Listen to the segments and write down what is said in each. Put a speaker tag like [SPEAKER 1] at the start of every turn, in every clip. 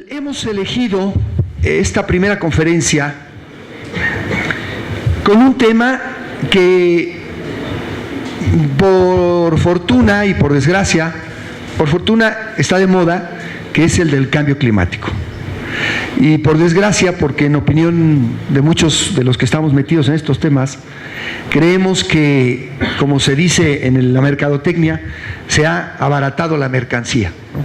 [SPEAKER 1] Hemos elegido esta primera conferencia con un tema que por fortuna y por desgracia, por fortuna está de moda, que es el del cambio climático. Y por desgracia, porque en opinión de muchos de los que estamos metidos en estos temas, creemos que, como se dice en la mercadotecnia, se ha abaratado la mercancía, ¿no?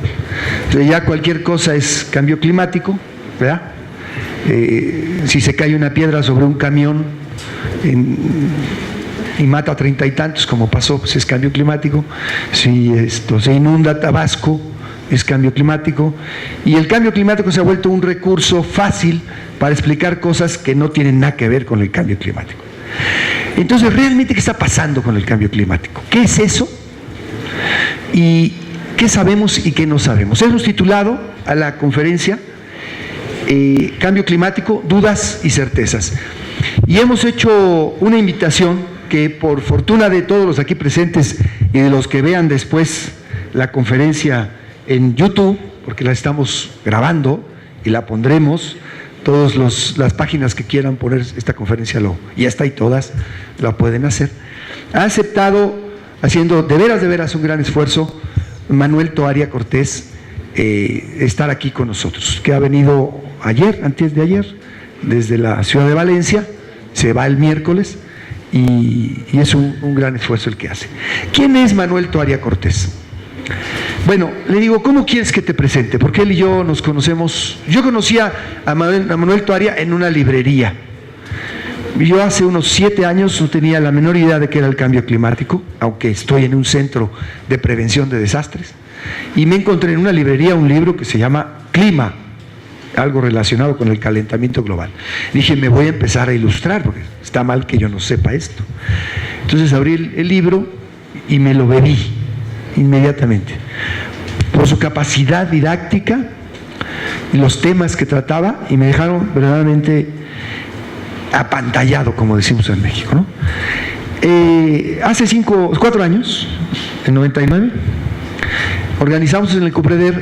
[SPEAKER 1] Entonces ya cualquier cosa es cambio climático, ¿verdad? Si se cae una piedra sobre un camión y mata a 30 y tantos, como pasó, pues es cambio climático. Si se inunda Tabasco, es cambio climático. Y el cambio climático se ha vuelto un recurso fácil para explicar cosas que no tienen nada que ver con el cambio climático. Entonces, ¿realmente qué está pasando con el cambio climático? ¿Qué es eso? ¿Y qué sabemos y qué no sabemos? Hemos titulado a la conferencia Cambio climático, dudas y certezas. Y hemos hecho una invitación que, por fortuna de todos los aquí presentes y de los que vean después la conferencia en YouTube, porque la estamos grabando y la pondremos, todas las páginas que quieran poner esta conferencia, ya está, y todas la pueden hacer. Ha aceptado, haciendo de veras un gran esfuerzo, Manuel Toaria Cortés, estar aquí con nosotros, que ha venido antes de ayer, desde la ciudad de Valencia, se va el miércoles, y es un gran esfuerzo el que hace. ¿Quién es Manuel Toaria Cortés? Bueno, le digo, ¿cómo quieres que te presente? Porque él y yo nos conocemos. Yo conocía a Manuel Toaria en una librería. Yo hace unos 7 años no tenía la menor idea de qué era el cambio climático, aunque estoy en un centro de prevención de desastres, y me encontré en una librería un libro que se llama Clima, algo relacionado con el calentamiento global. Dije, me voy a empezar a ilustrar, porque está mal que yo no sepa esto. Entonces abrí el libro y me lo bebí inmediatamente, por su capacidad didáctica y los temas que trataba, y me dejaron verdaderamente apantallado, como decimos en México, ¿no? Hace 4 años, en 99, organizamos en el Copreder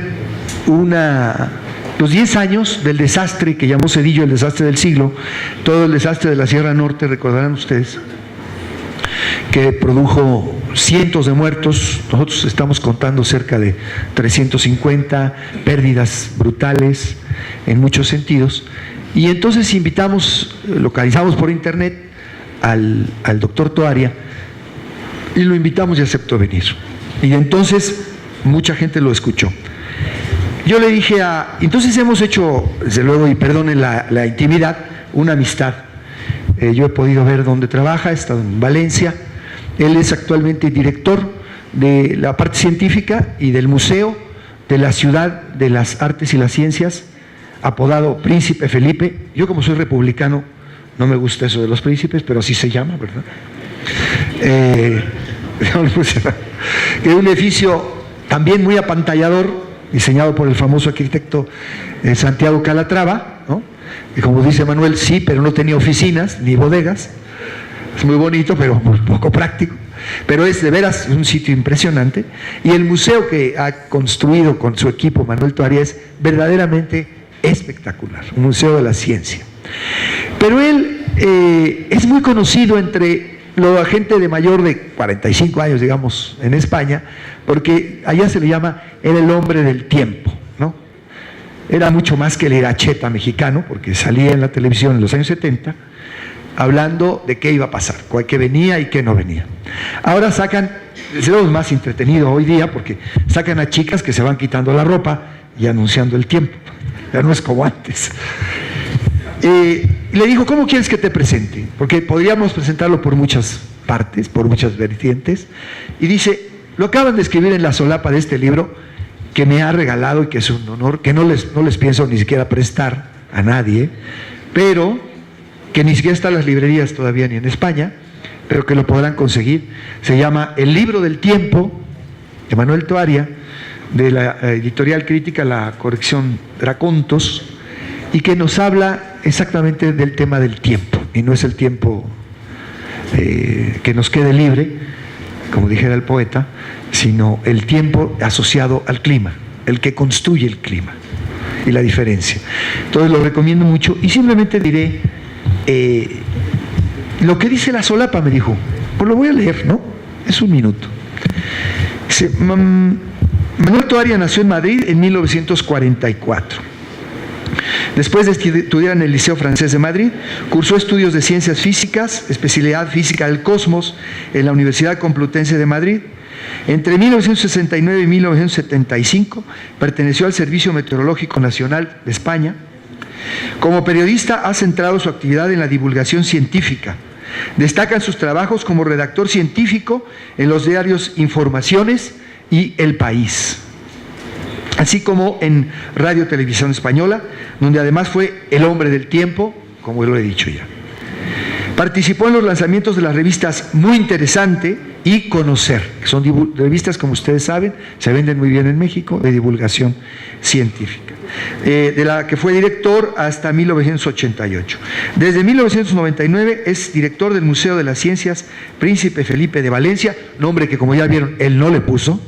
[SPEAKER 1] los 10 años del desastre que llamó Zedillo el desastre del siglo, todo el desastre de la Sierra Norte, recordarán ustedes, que produjo cientos de muertos. Nosotros estamos contando cerca de 350, pérdidas brutales en muchos sentidos. Y entonces localizamos por internet al doctor Toaria, y lo invitamos y aceptó venir. Y entonces mucha gente lo escuchó. Yo le dije entonces hemos hecho, desde luego, y perdonen la intimidad, una amistad. Yo he podido ver dónde trabaja, he estado en Valencia. Él es actualmente director de la parte científica y del Museo de la Ciudad de las Artes y las Ciencias, apodado Príncipe Felipe. Yo, como soy republicano, no me gusta eso de los príncipes, pero así se llama, ¿verdad? Que es un edificio también muy apantallador, diseñado por el famoso arquitecto Santiago Calatrava, ¿no? Y como dice Manuel, sí, pero no tenía oficinas ni bodegas. Es muy bonito, pero muy poco práctico. Pero es de veras un sitio impresionante. Y el museo que ha construido con su equipo Manuel Toaria es verdaderamente espectacular, un museo de la ciencia. Pero él es muy conocido entre la gente de mayor de 45 años, digamos, en España, porque allá se le llama, era el hombre del tiempo, ¿no? Era mucho más que el Iracheta mexicano, porque salía en la televisión en los años 70, hablando de qué iba a pasar, qué venía y qué no venía. Ahora sacan, es lo más entretenido hoy día, porque sacan a chicas que se van quitando la ropa y anunciando el tiempo. Ya no es como antes. Le dijo, ¿cómo quieres que te presente? Porque podríamos presentarlo por muchas partes, por muchas vertientes. Y dice, lo acaban de escribir en la solapa de este libro, que me ha regalado y que es un honor, que no les pienso ni siquiera prestar a nadie, pero que ni siquiera está en las librerías todavía ni en España, pero que lo podrán conseguir. Se llama El libro del tiempo, de Manuel Toaria, de la editorial crítica La Corrección Dracontos, y que nos habla exactamente del tema del tiempo, y no es el tiempo que nos quede libre, como dijera el poeta, sino el tiempo asociado al clima, el que construye el clima. y la diferencia. Entonces lo recomiendo mucho y simplemente diré lo que dice la solapa, me dijo. Pues lo voy a leer, ¿no? Es un minuto. Dice, Manuel Toaria nació en Madrid en 1944. Después de estudiar en el Liceo Francés de Madrid, cursó estudios de Ciencias Físicas, especialidad Física del Cosmos, en la Universidad Complutense de Madrid. Entre 1969 y 1975 perteneció al Servicio Meteorológico Nacional de España. Como periodista ha centrado su actividad en la divulgación científica. Destacan sus trabajos como redactor científico en los diarios Informaciones y El País, así como en Radio Televisión Española, donde además fue el hombre del tiempo, como lo he dicho ya. Participó en los lanzamientos de las revistas Muy Interesante y Conocer, que son revistas, como ustedes saben, se venden muy bien en México, de divulgación científica, de la que fue director hasta 1988. Desde 1999 es director del Museo de las Ciencias Príncipe Felipe de Valencia, nombre que, como ya vieron, él no le puso,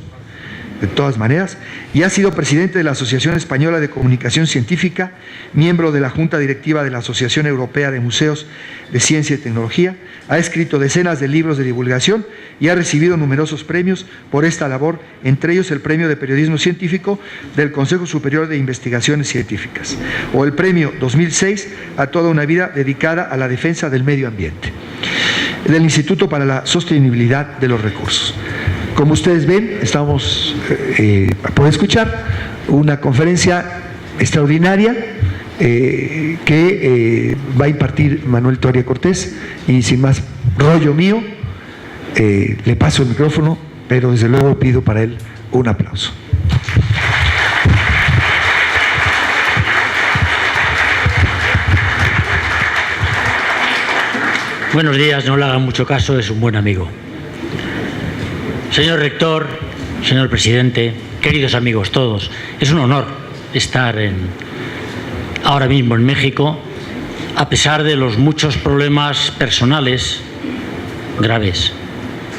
[SPEAKER 1] de todas maneras, y ha sido presidente de la Asociación Española de Comunicación Científica, miembro de la Junta Directiva de la Asociación Europea de Museos de Ciencia y Tecnología, ha escrito decenas de libros de divulgación y ha recibido numerosos premios por esta labor, entre ellos el Premio de Periodismo Científico del Consejo Superior de Investigaciones Científicas, o el Premio 2006 a toda una vida dedicada a la defensa del medio ambiente, del Instituto para la Sostenibilidad de los Recursos. Como ustedes ven, estamos por escuchar una conferencia extraordinaria que va a impartir Manuel Toaria Cortés, y sin más rollo mío, le paso el micrófono, pero desde luego pido para él un aplauso.
[SPEAKER 2] Buenos días, no le hagan mucho caso, es un buen amigo. Señor rector, señor presidente, queridos amigos todos, es un honor estar ahora mismo en México, a pesar de los muchos problemas personales graves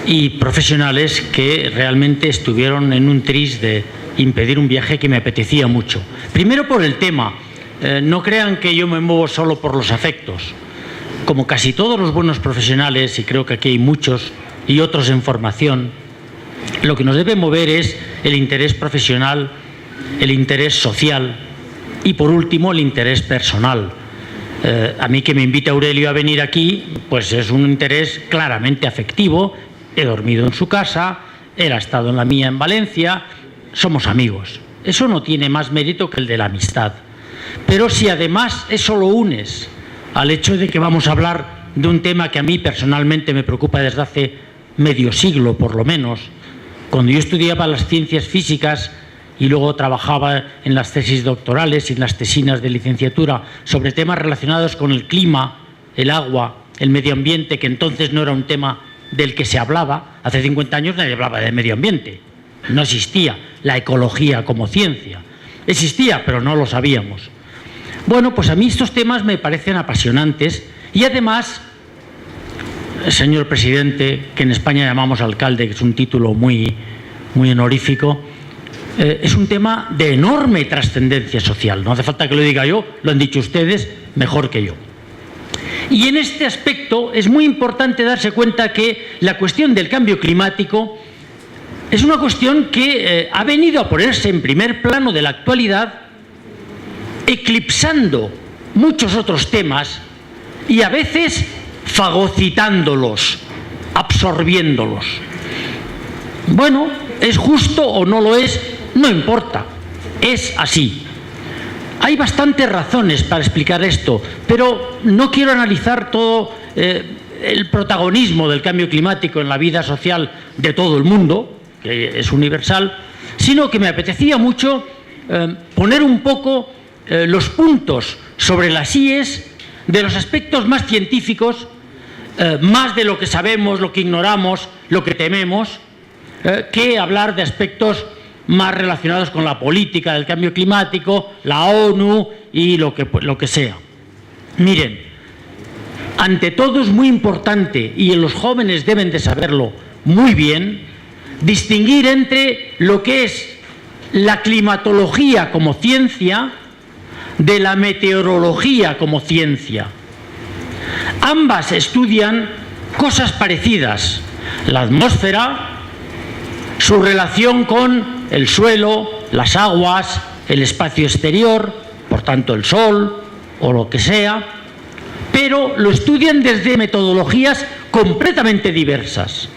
[SPEAKER 2] y profesionales que realmente estuvieron en un tris de impedir un viaje que me apetecía mucho. Primero por el tema, no crean que yo me muevo solo por los afectos. Como casi todos los buenos profesionales, y creo que aquí hay muchos y otros en formación, lo que nos debe mover es el interés profesional, el interés social y, por último, el interés personal. A mí que me invite Aurelio a venir aquí, pues es un interés claramente afectivo. He dormido en su casa, él ha estado en la mía en Valencia, somos amigos. Eso no tiene más mérito que el de la amistad. Pero si además eso lo unes al hecho de que vamos a hablar de un tema que a mí personalmente me preocupa desde hace medio siglo, por lo menos. Cuando yo estudiaba las ciencias físicas y luego trabajaba en las tesis doctorales y en las tesinas de licenciatura sobre temas relacionados con el clima, el agua, el medio ambiente, que entonces no era un tema del que se hablaba. Hace 50 años nadie hablaba de medio ambiente. No existía la ecología como ciencia. Existía, pero no lo sabíamos. Bueno, pues a mí estos temas me parecen apasionantes y además, señor presidente, que en España llamamos alcalde, que es un título muy honorífico, es un tema de enorme trascendencia social. No hace falta que lo diga yo, lo han dicho ustedes mejor que yo. Y en este aspecto es muy importante darse cuenta que la cuestión del cambio climático es una cuestión que ha venido a ponerse en primer plano de la actualidad, eclipsando muchos otros temas y a veces fagocitándolos, absorbiéndolos. Bueno, ¿es justo o no lo es? No importa, es así. Hay bastantes razones para explicar esto, pero no quiero analizar todo el protagonismo del cambio climático en la vida social de todo el mundo, que es universal, sino que me apetecía mucho poner un poco los puntos sobre las íes de los aspectos más científicos, más de lo que sabemos, lo que ignoramos, lo que tememos, que hablar de aspectos más relacionados con la política del cambio climático, la ONU y lo que sea. Miren, ante todo es muy importante, y los jóvenes deben de saberlo muy bien, distinguir entre lo que es la climatología como ciencia de la meteorología como ciencia. Ambas estudian cosas parecidas: la atmósfera, su relación con el suelo, las aguas, el espacio exterior, por tanto el sol o lo que sea, pero lo estudian desde metodologías completamente diversas.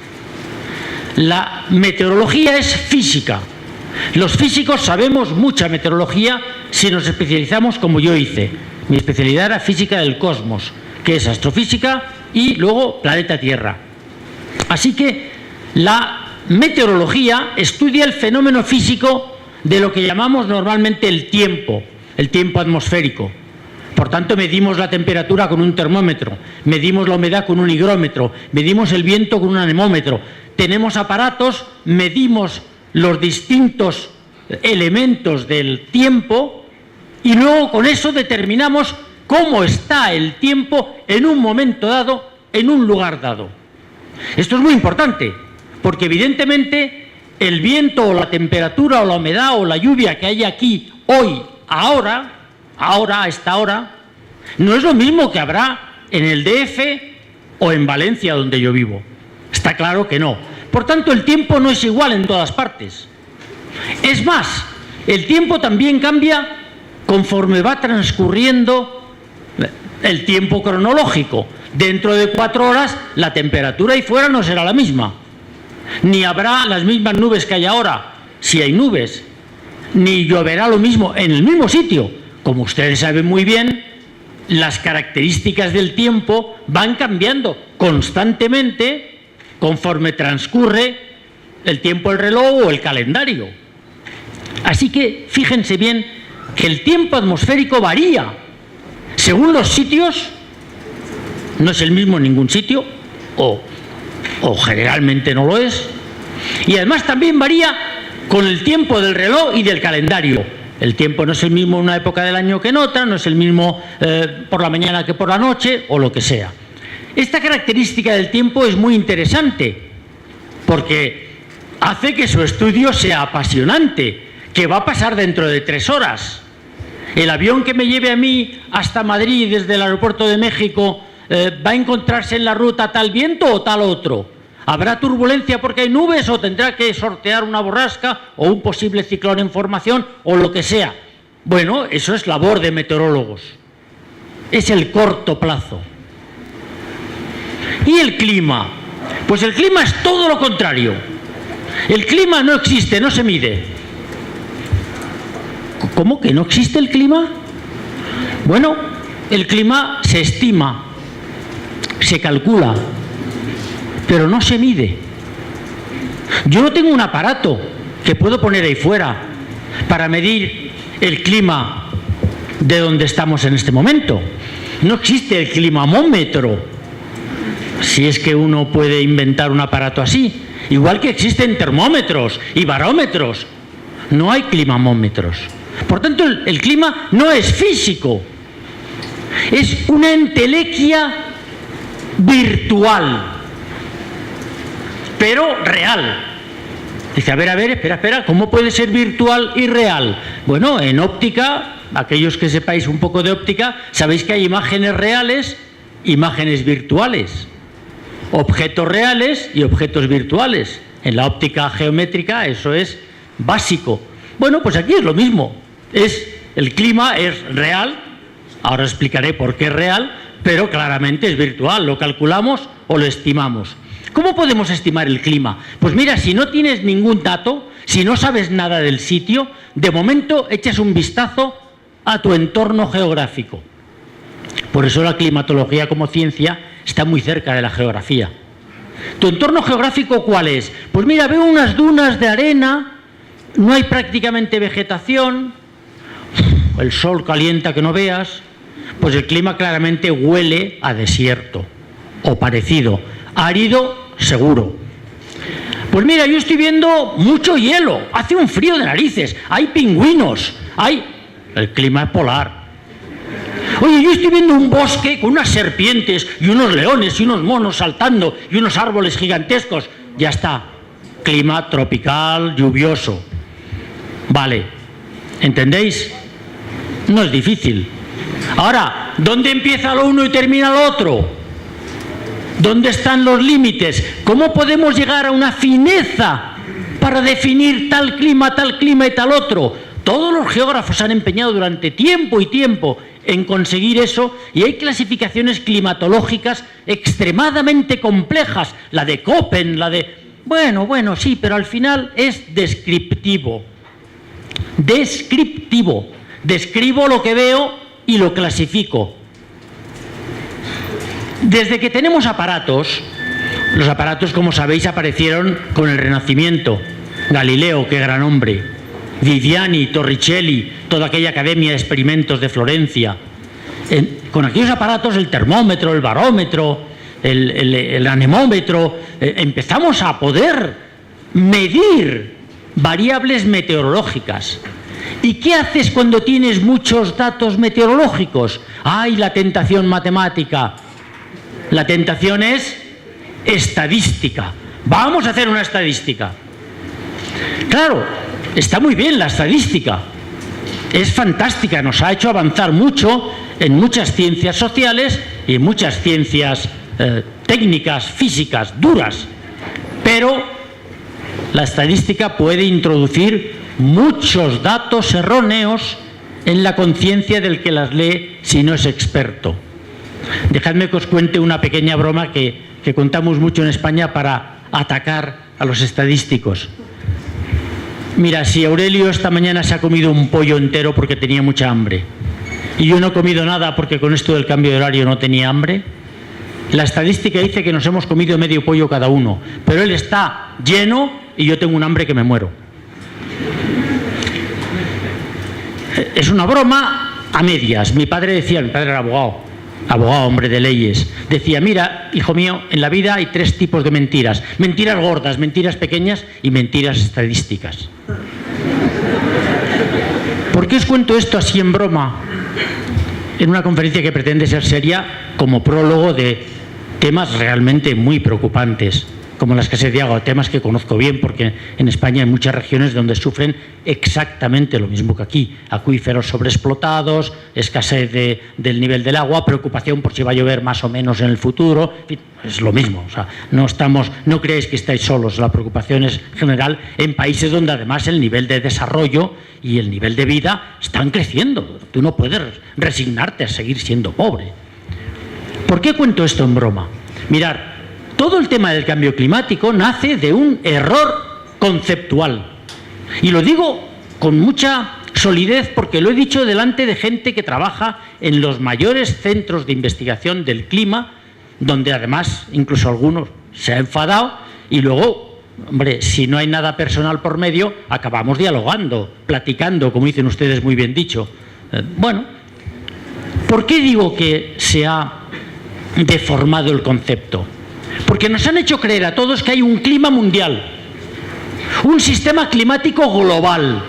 [SPEAKER 2] La meteorología es física. Los físicos sabemos mucha meteorología si nos especializamos como yo hice. Mi especialidad era física del cosmos, que es astrofísica y luego planeta Tierra. Así que la meteorología estudia el fenómeno físico de lo que llamamos normalmente el tiempo atmosférico. Por tanto, medimos la temperatura con un termómetro, medimos la humedad con un higrómetro, medimos el viento con un anemómetro. Tenemos aparatos, medimos los distintos elementos del tiempo y luego con eso determinamos cómo está el tiempo en un momento dado, en un lugar dado. Esto es muy importante, porque evidentemente el viento o la temperatura o la humedad o la lluvia que hay aquí hoy, ahora, a esta hora, no es lo mismo que habrá en el DF o en Valencia, donde yo vivo. Está claro que no. Por tanto, el tiempo no es igual en todas partes. Es más, el tiempo también cambia conforme va transcurriendo el tiempo cronológico. Dentro de 4 horas, la temperatura ahí fuera no será la misma. Ni habrá las mismas nubes que hay ahora, si hay nubes. Ni lloverá lo mismo en el mismo sitio. Como ustedes saben muy bien, las características del tiempo van cambiando constantemente conforme transcurre el tiempo del reloj o el calendario. Así que fíjense bien que el tiempo atmosférico varía según los sitios, no es el mismo en ningún sitio, o generalmente no lo es, y además también varía con el tiempo del reloj y del calendario. El tiempo no es el mismo en una época del año que en otra, no es el mismo por la mañana que por la noche, o lo que sea. Esta característica del tiempo es muy interesante, porque hace que su estudio sea apasionante. ¿Qué va a pasar dentro de 3 horas? ¿El avión que me lleve a mí hasta Madrid desde el aeropuerto de México va a encontrarse en la ruta tal viento o tal otro? ¿Habrá turbulencia porque hay nubes o tendrá que sortear una borrasca o un posible ciclón en formación o lo que sea? Bueno, eso es labor de meteorólogos. Es el corto plazo. ¿Y el clima? Pues el clima es todo lo contrario. El clima no existe, no se mide. ¿Cómo que no existe el clima? Bueno, el clima se estima, se calcula, pero no se mide. Yo no tengo un aparato que puedo poner ahí fuera para medir el clima de donde estamos en este momento. No existe el climamómetro, si es que uno puede inventar un aparato así. Igual que existen termómetros y barómetros, no hay climamómetros. Por tanto, el clima no es físico, es una entelequia virtual, pero real. Dice, a ver, espera, ¿cómo puede ser virtual y real? Bueno, en óptica, aquellos que sepáis un poco de óptica, sabéis que hay imágenes reales, imágenes virtuales, objetos reales y objetos virtuales. En la óptica geométrica eso es básico. Bueno, pues aquí es lo mismo. El clima es real, ahora explicaré por qué es real, pero claramente es virtual, lo calculamos o lo estimamos. ¿Cómo podemos estimar el clima? Pues mira, si no tienes ningún dato, si no sabes nada del sitio, de momento echas un vistazo a tu entorno geográfico. Por eso la climatología como ciencia está muy cerca de la geografía. ¿Tu entorno geográfico cuál es? Pues mira, veo unas dunas de arena, no hay prácticamente vegetación, el sol calienta que no veas, pues el clima claramente huele a desierto o parecido, árido seguro. Pues mira, yo estoy viendo mucho hielo, hace un frío de narices, hay pingüinos, el clima es polar. Oye, yo estoy viendo un bosque con unas serpientes y unos leones y unos monos saltando y unos árboles gigantescos. Ya está, clima tropical, lluvioso. Vale, ¿entendéis? No es difícil. Ahora, ¿dónde empieza lo uno y termina lo otro? ¿Dónde están los límites? ¿Cómo podemos llegar a una fineza para definir tal clima y tal otro? Todos los geógrafos se han empeñado durante tiempo y tiempo en conseguir eso, y hay clasificaciones climatológicas extremadamente complejas, la de Köppen, la de... Bueno, sí, pero al final es descriptivo. Descriptivo. Describo lo que veo y lo clasifico. Desde que tenemos aparatos, los aparatos, como sabéis, aparecieron con el Renacimiento. Galileo, qué gran hombre. Viviani, Torricelli, toda aquella academia de experimentos de Florencia. Con aquellos aparatos, el termómetro, el barómetro, el anemómetro, empezamos a poder medir variables meteorológicas. ¿Y qué haces cuando tienes muchos datos meteorológicos? ¡Ay, la tentación matemática! La tentación es estadística. Vamos a hacer una estadística. Claro, está muy bien la estadística. Es fantástica, nos ha hecho avanzar mucho en muchas ciencias sociales y en muchas ciencias técnicas, físicas, duras. Pero la estadística puede introducir muchos datos erróneos en la conciencia del que las lee si no es experto. Dejadme que os cuente una pequeña broma que contamos mucho en España para atacar a los estadísticos. Mira, si Aurelio esta mañana se ha comido un pollo entero porque tenía mucha hambre, y yo no he comido nada porque con esto del cambio de horario no tenía hambre, la estadística dice que nos hemos comido medio pollo cada uno, pero él está lleno y yo tengo un hambre que me muero. Es una broma a medias. Mi padre era abogado, hombre de leyes. Decía, mira, hijo mío, en la vida hay 3 tipos de mentiras. Mentiras gordas, mentiras pequeñas y mentiras estadísticas. ¿Por qué os cuento esto así en broma? En una conferencia que pretende ser seria, como prólogo de temas realmente muy preocupantes, como la escasez de agua, temas que conozco bien porque en España hay muchas regiones donde sufren exactamente lo mismo que aquí: acuíferos sobreexplotados, escasez del nivel del agua, preocupación por si va a llover más o menos en el futuro. En fin, es lo mismo. O sea, no creéis que estáis solos. La preocupación es general en países donde además el nivel de desarrollo y el nivel de vida están creciendo. Tú no puedes resignarte a seguir siendo pobre. ¿Por qué cuento esto en broma? Mirad, todo el tema del cambio climático nace de un error conceptual. Y lo digo con mucha solidez porque lo he dicho delante de gente que trabaja en los mayores centros de investigación del clima, donde además incluso algunos se han enfadado y luego, hombre, si no hay nada personal por medio, acabamos dialogando, platicando, como dicen ustedes muy bien dicho. Bueno, ¿por qué digo que se ha deformado el concepto? Porque nos han hecho creer a todos que hay un clima mundial, un sistema climático global.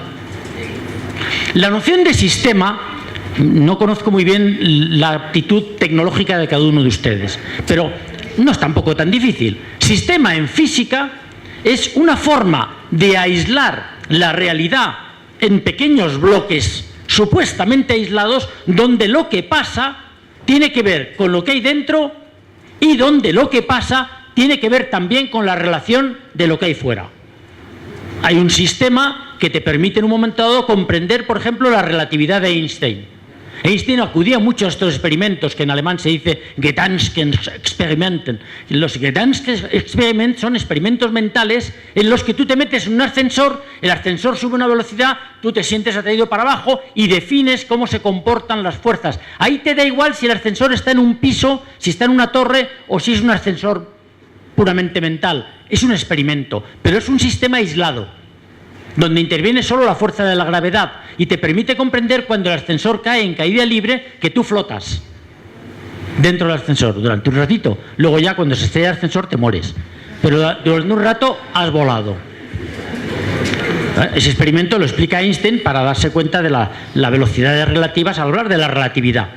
[SPEAKER 2] La noción de sistema, no conozco muy bien la aptitud tecnológica de cada uno de ustedes, pero no es tampoco tan difícil. Sistema en física es una forma de aislar la realidad en pequeños bloques supuestamente aislados, donde lo que pasa tiene que ver con lo que hay dentro y donde lo que pasa tiene que ver también con la relación de lo que hay fuera. Hay un sistema que te permite en un momento dado comprender, por ejemplo, la relatividad de Einstein. Einstein acudía mucho a estos experimentos que en alemán se dice Gedankenexperimenten. Los Gedankenexperiments son experimentos mentales en los que tú te metes en un ascensor, el ascensor sube a una velocidad, tú te sientes atraído para abajo y defines cómo se comportan las fuerzas. Ahí te da igual si el ascensor está en un piso, si está en una torre o si es un ascensor puramente mental. Es un experimento, pero es un sistema aislado, donde interviene solo la fuerza de la gravedad y te permite comprender cuando el ascensor cae en caída libre que tú flotas dentro del ascensor durante un ratito. Luego ya cuando se estrella el ascensor te mueres, pero durante un rato has volado. Ese experimento lo explica Einstein para darse cuenta de la velocidades relativas al hablar de la relatividad.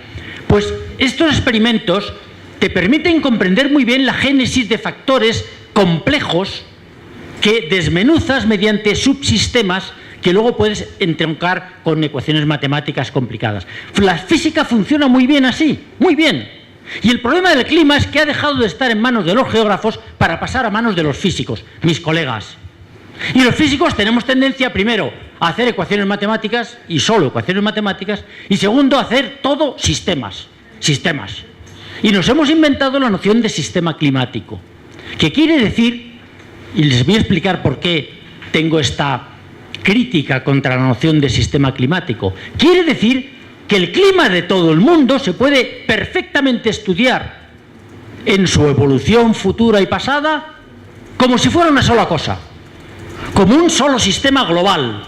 [SPEAKER 2] Pues estos experimentos te permiten comprender muy bien la génesis de factores complejos que desmenuzas mediante subsistemas que luego puedes entroncar con ecuaciones matemáticas complicadas. La física funciona muy bien así, muy bien. Y el problema del clima es que ha dejado de estar en manos de los geógrafos para pasar a manos de los físicos, mis colegas. Y los físicos tenemos tendencia, primero, a hacer ecuaciones matemáticas, y solo ecuaciones matemáticas, y segundo, a hacer todo sistemas. Y nos hemos inventado la noción de sistema climático, que quiere decir, y les voy a explicar por qué tengo esta crítica contra la noción de sistema climático, quiere decir que el clima de todo el mundo se puede perfectamente estudiar en su evolución futura y pasada como si fuera una sola cosa, como un solo sistema global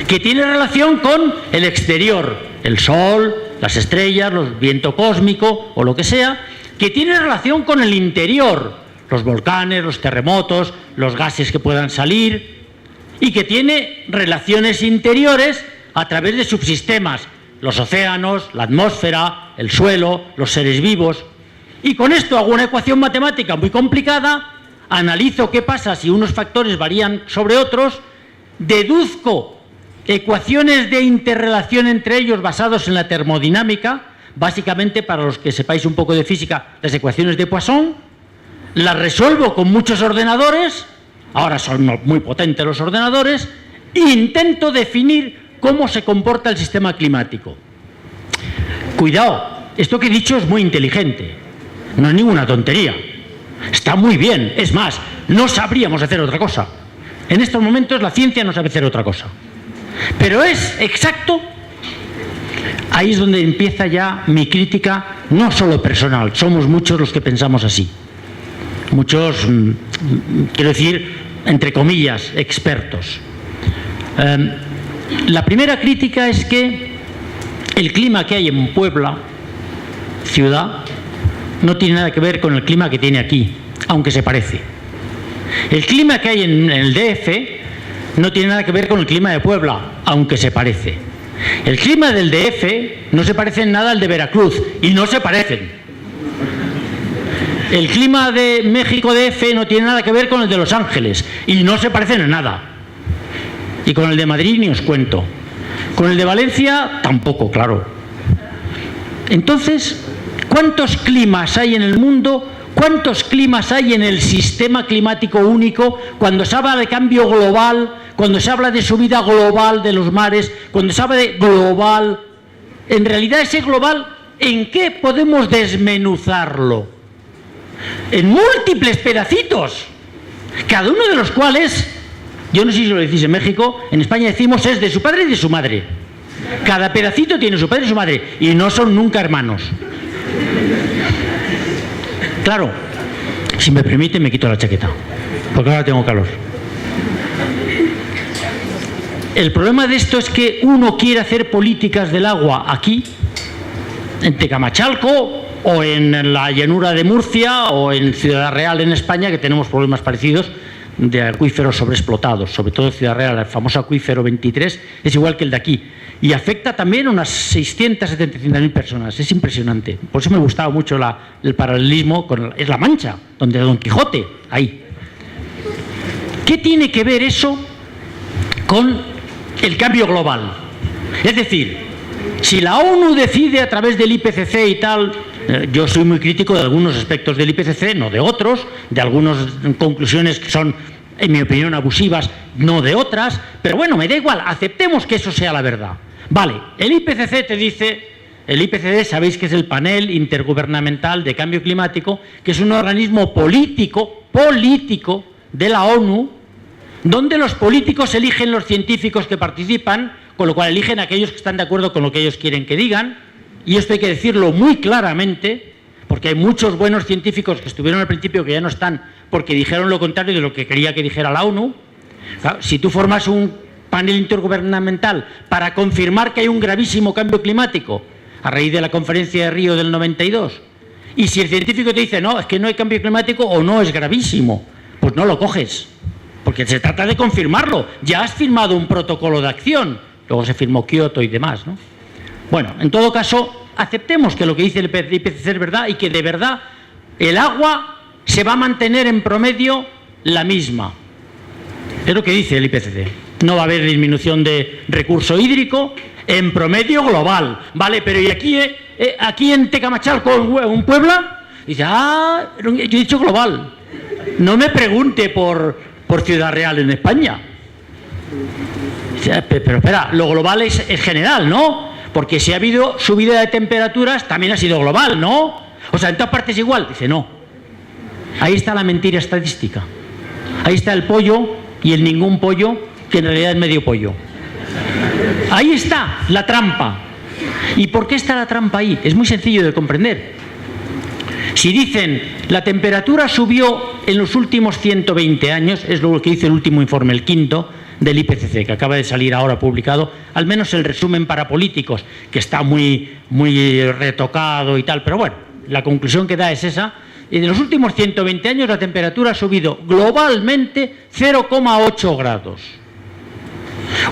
[SPEAKER 2] que tiene relación con el exterior, el sol, las estrellas, el viento cósmico o lo que sea, que tiene relación con el interior, los volcanes, los terremotos, los gases que puedan salir, y que tiene relaciones interiores a través de subsistemas, los océanos, la atmósfera, el suelo, los seres vivos. Y con esto hago una ecuación matemática muy complicada, analizo qué pasa si unos factores varían sobre otros, deduzco ecuaciones de interrelación entre ellos basados en la termodinámica, básicamente, para los que sepáis un poco de física, las ecuaciones de Poisson, las resuelvo con muchos ordenadores, ahora son muy potentes los ordenadores, e intento definir cómo se comporta el sistema climático. Cuidado, esto que he dicho es muy inteligente, no es ninguna tontería, está muy bien, es más, no sabríamos hacer otra cosa. En estos momentos la ciencia no sabe hacer otra cosa. Pero es exacto. Ahí es donde empieza ya mi crítica, no solo personal, somos muchos los que pensamos así. Muchos, quiero decir, entre comillas, expertos. La primera crítica es que el clima que hay en Puebla, ciudad, no tiene nada que ver con el clima que tiene aquí, aunque se parece. El clima que hay en el DF no tiene nada que ver con el clima de Puebla, aunque se parece. El clima del DF no se parece en nada al de Veracruz, y no se parecen. El clima de México DF no tiene nada que ver con el de Los Ángeles, y no se parecen en nada. Y con el de Madrid ni os cuento. Con el de Valencia tampoco, claro. Entonces, ¿cuántos climas hay en el mundo? ¿Cuántos climas hay en el sistema climático único? Cuando se habla de cambio global, cuando se habla de subida global de los mares, cuando se habla de global, en realidad ese global, ¿en qué podemos desmenuzarlo? En múltiples pedacitos, cada uno de los cuales, yo no sé si lo decís en México, en España decimos es de su padre y de su madre. Cada pedacito tiene su padre y su madre, y no son nunca hermanos. Claro, si me permite me quito la chaqueta, porque ahora tengo calor. El problema de esto es que uno quiere hacer políticas del agua aquí, en Tecamachalco, o en la llanura de Murcia, o en Ciudad Real en España, que tenemos problemas parecidos de acuíferos sobreexplotados, sobre todo en Ciudad Real, el famoso acuífero 23, es igual que el de aquí. Y afecta también a unas 600.000-700.000 personas. Es impresionante. Por eso me gustaba mucho el paralelismo es La Mancha, donde Don Quijote, ahí. ¿Qué tiene que ver eso con el cambio global? Es decir, si la ONU decide a través del IPCC y tal, yo soy muy crítico de algunos aspectos del IPCC, no de otros, de algunas conclusiones que son, en mi opinión, abusivas, no de otras, pero bueno, me da igual, aceptemos que eso sea la verdad. Vale, el IPCC te dice, el IPCC sabéis que es el Panel Intergubernamental de Cambio Climático, que es un organismo político de la ONU, donde los políticos eligen los científicos que participan, con lo cual eligen a aquellos que están de acuerdo con lo que ellos quieren que digan, y esto hay que decirlo muy claramente, porque hay muchos buenos científicos que estuvieron al principio que ya no están porque dijeron lo contrario de lo que quería que dijera la ONU. Claro, si tú formas un panel intergubernamental para confirmar que hay un gravísimo cambio climático a raíz de la conferencia de Río del 92, y si el científico te dice no, es que no hay cambio climático o no es gravísimo, pues no lo coges, porque se trata de confirmarlo. Ya has firmado un protocolo de acción, luego se firmó Kioto y demás, ¿no? Bueno, en todo caso, aceptemos que lo que dice el IPCC es verdad y que de verdad el agua se va a mantener en promedio la misma. Es lo que dice el IPCC. No va a haber disminución de recurso hídrico en promedio global, ¿vale? Pero ¿y aquí en Tecamachalco, en Puebla? Dice, yo he dicho global. No me pregunte por Ciudad Real en España. Dice, pero espera, lo global es general, ¿no? Porque si ha habido subida de temperaturas, también ha sido global, ¿no? O sea, en todas partes igual. Dice, no. Ahí está la mentira estadística. Ahí está el pollo y el ningún pollo, que en realidad es medio pollo. Ahí está la trampa. ¿Y por qué está la trampa ahí? Es muy sencillo de comprender. Si dicen, la temperatura subió en los últimos 120 años, es lo que dice el último informe, el quinto, del IPCC, que acaba de salir ahora publicado, al menos el resumen para políticos, que está muy retocado y tal, pero bueno, la conclusión que da es esa. En los últimos 120 años la temperatura ha subido globalmente 0,8 grados.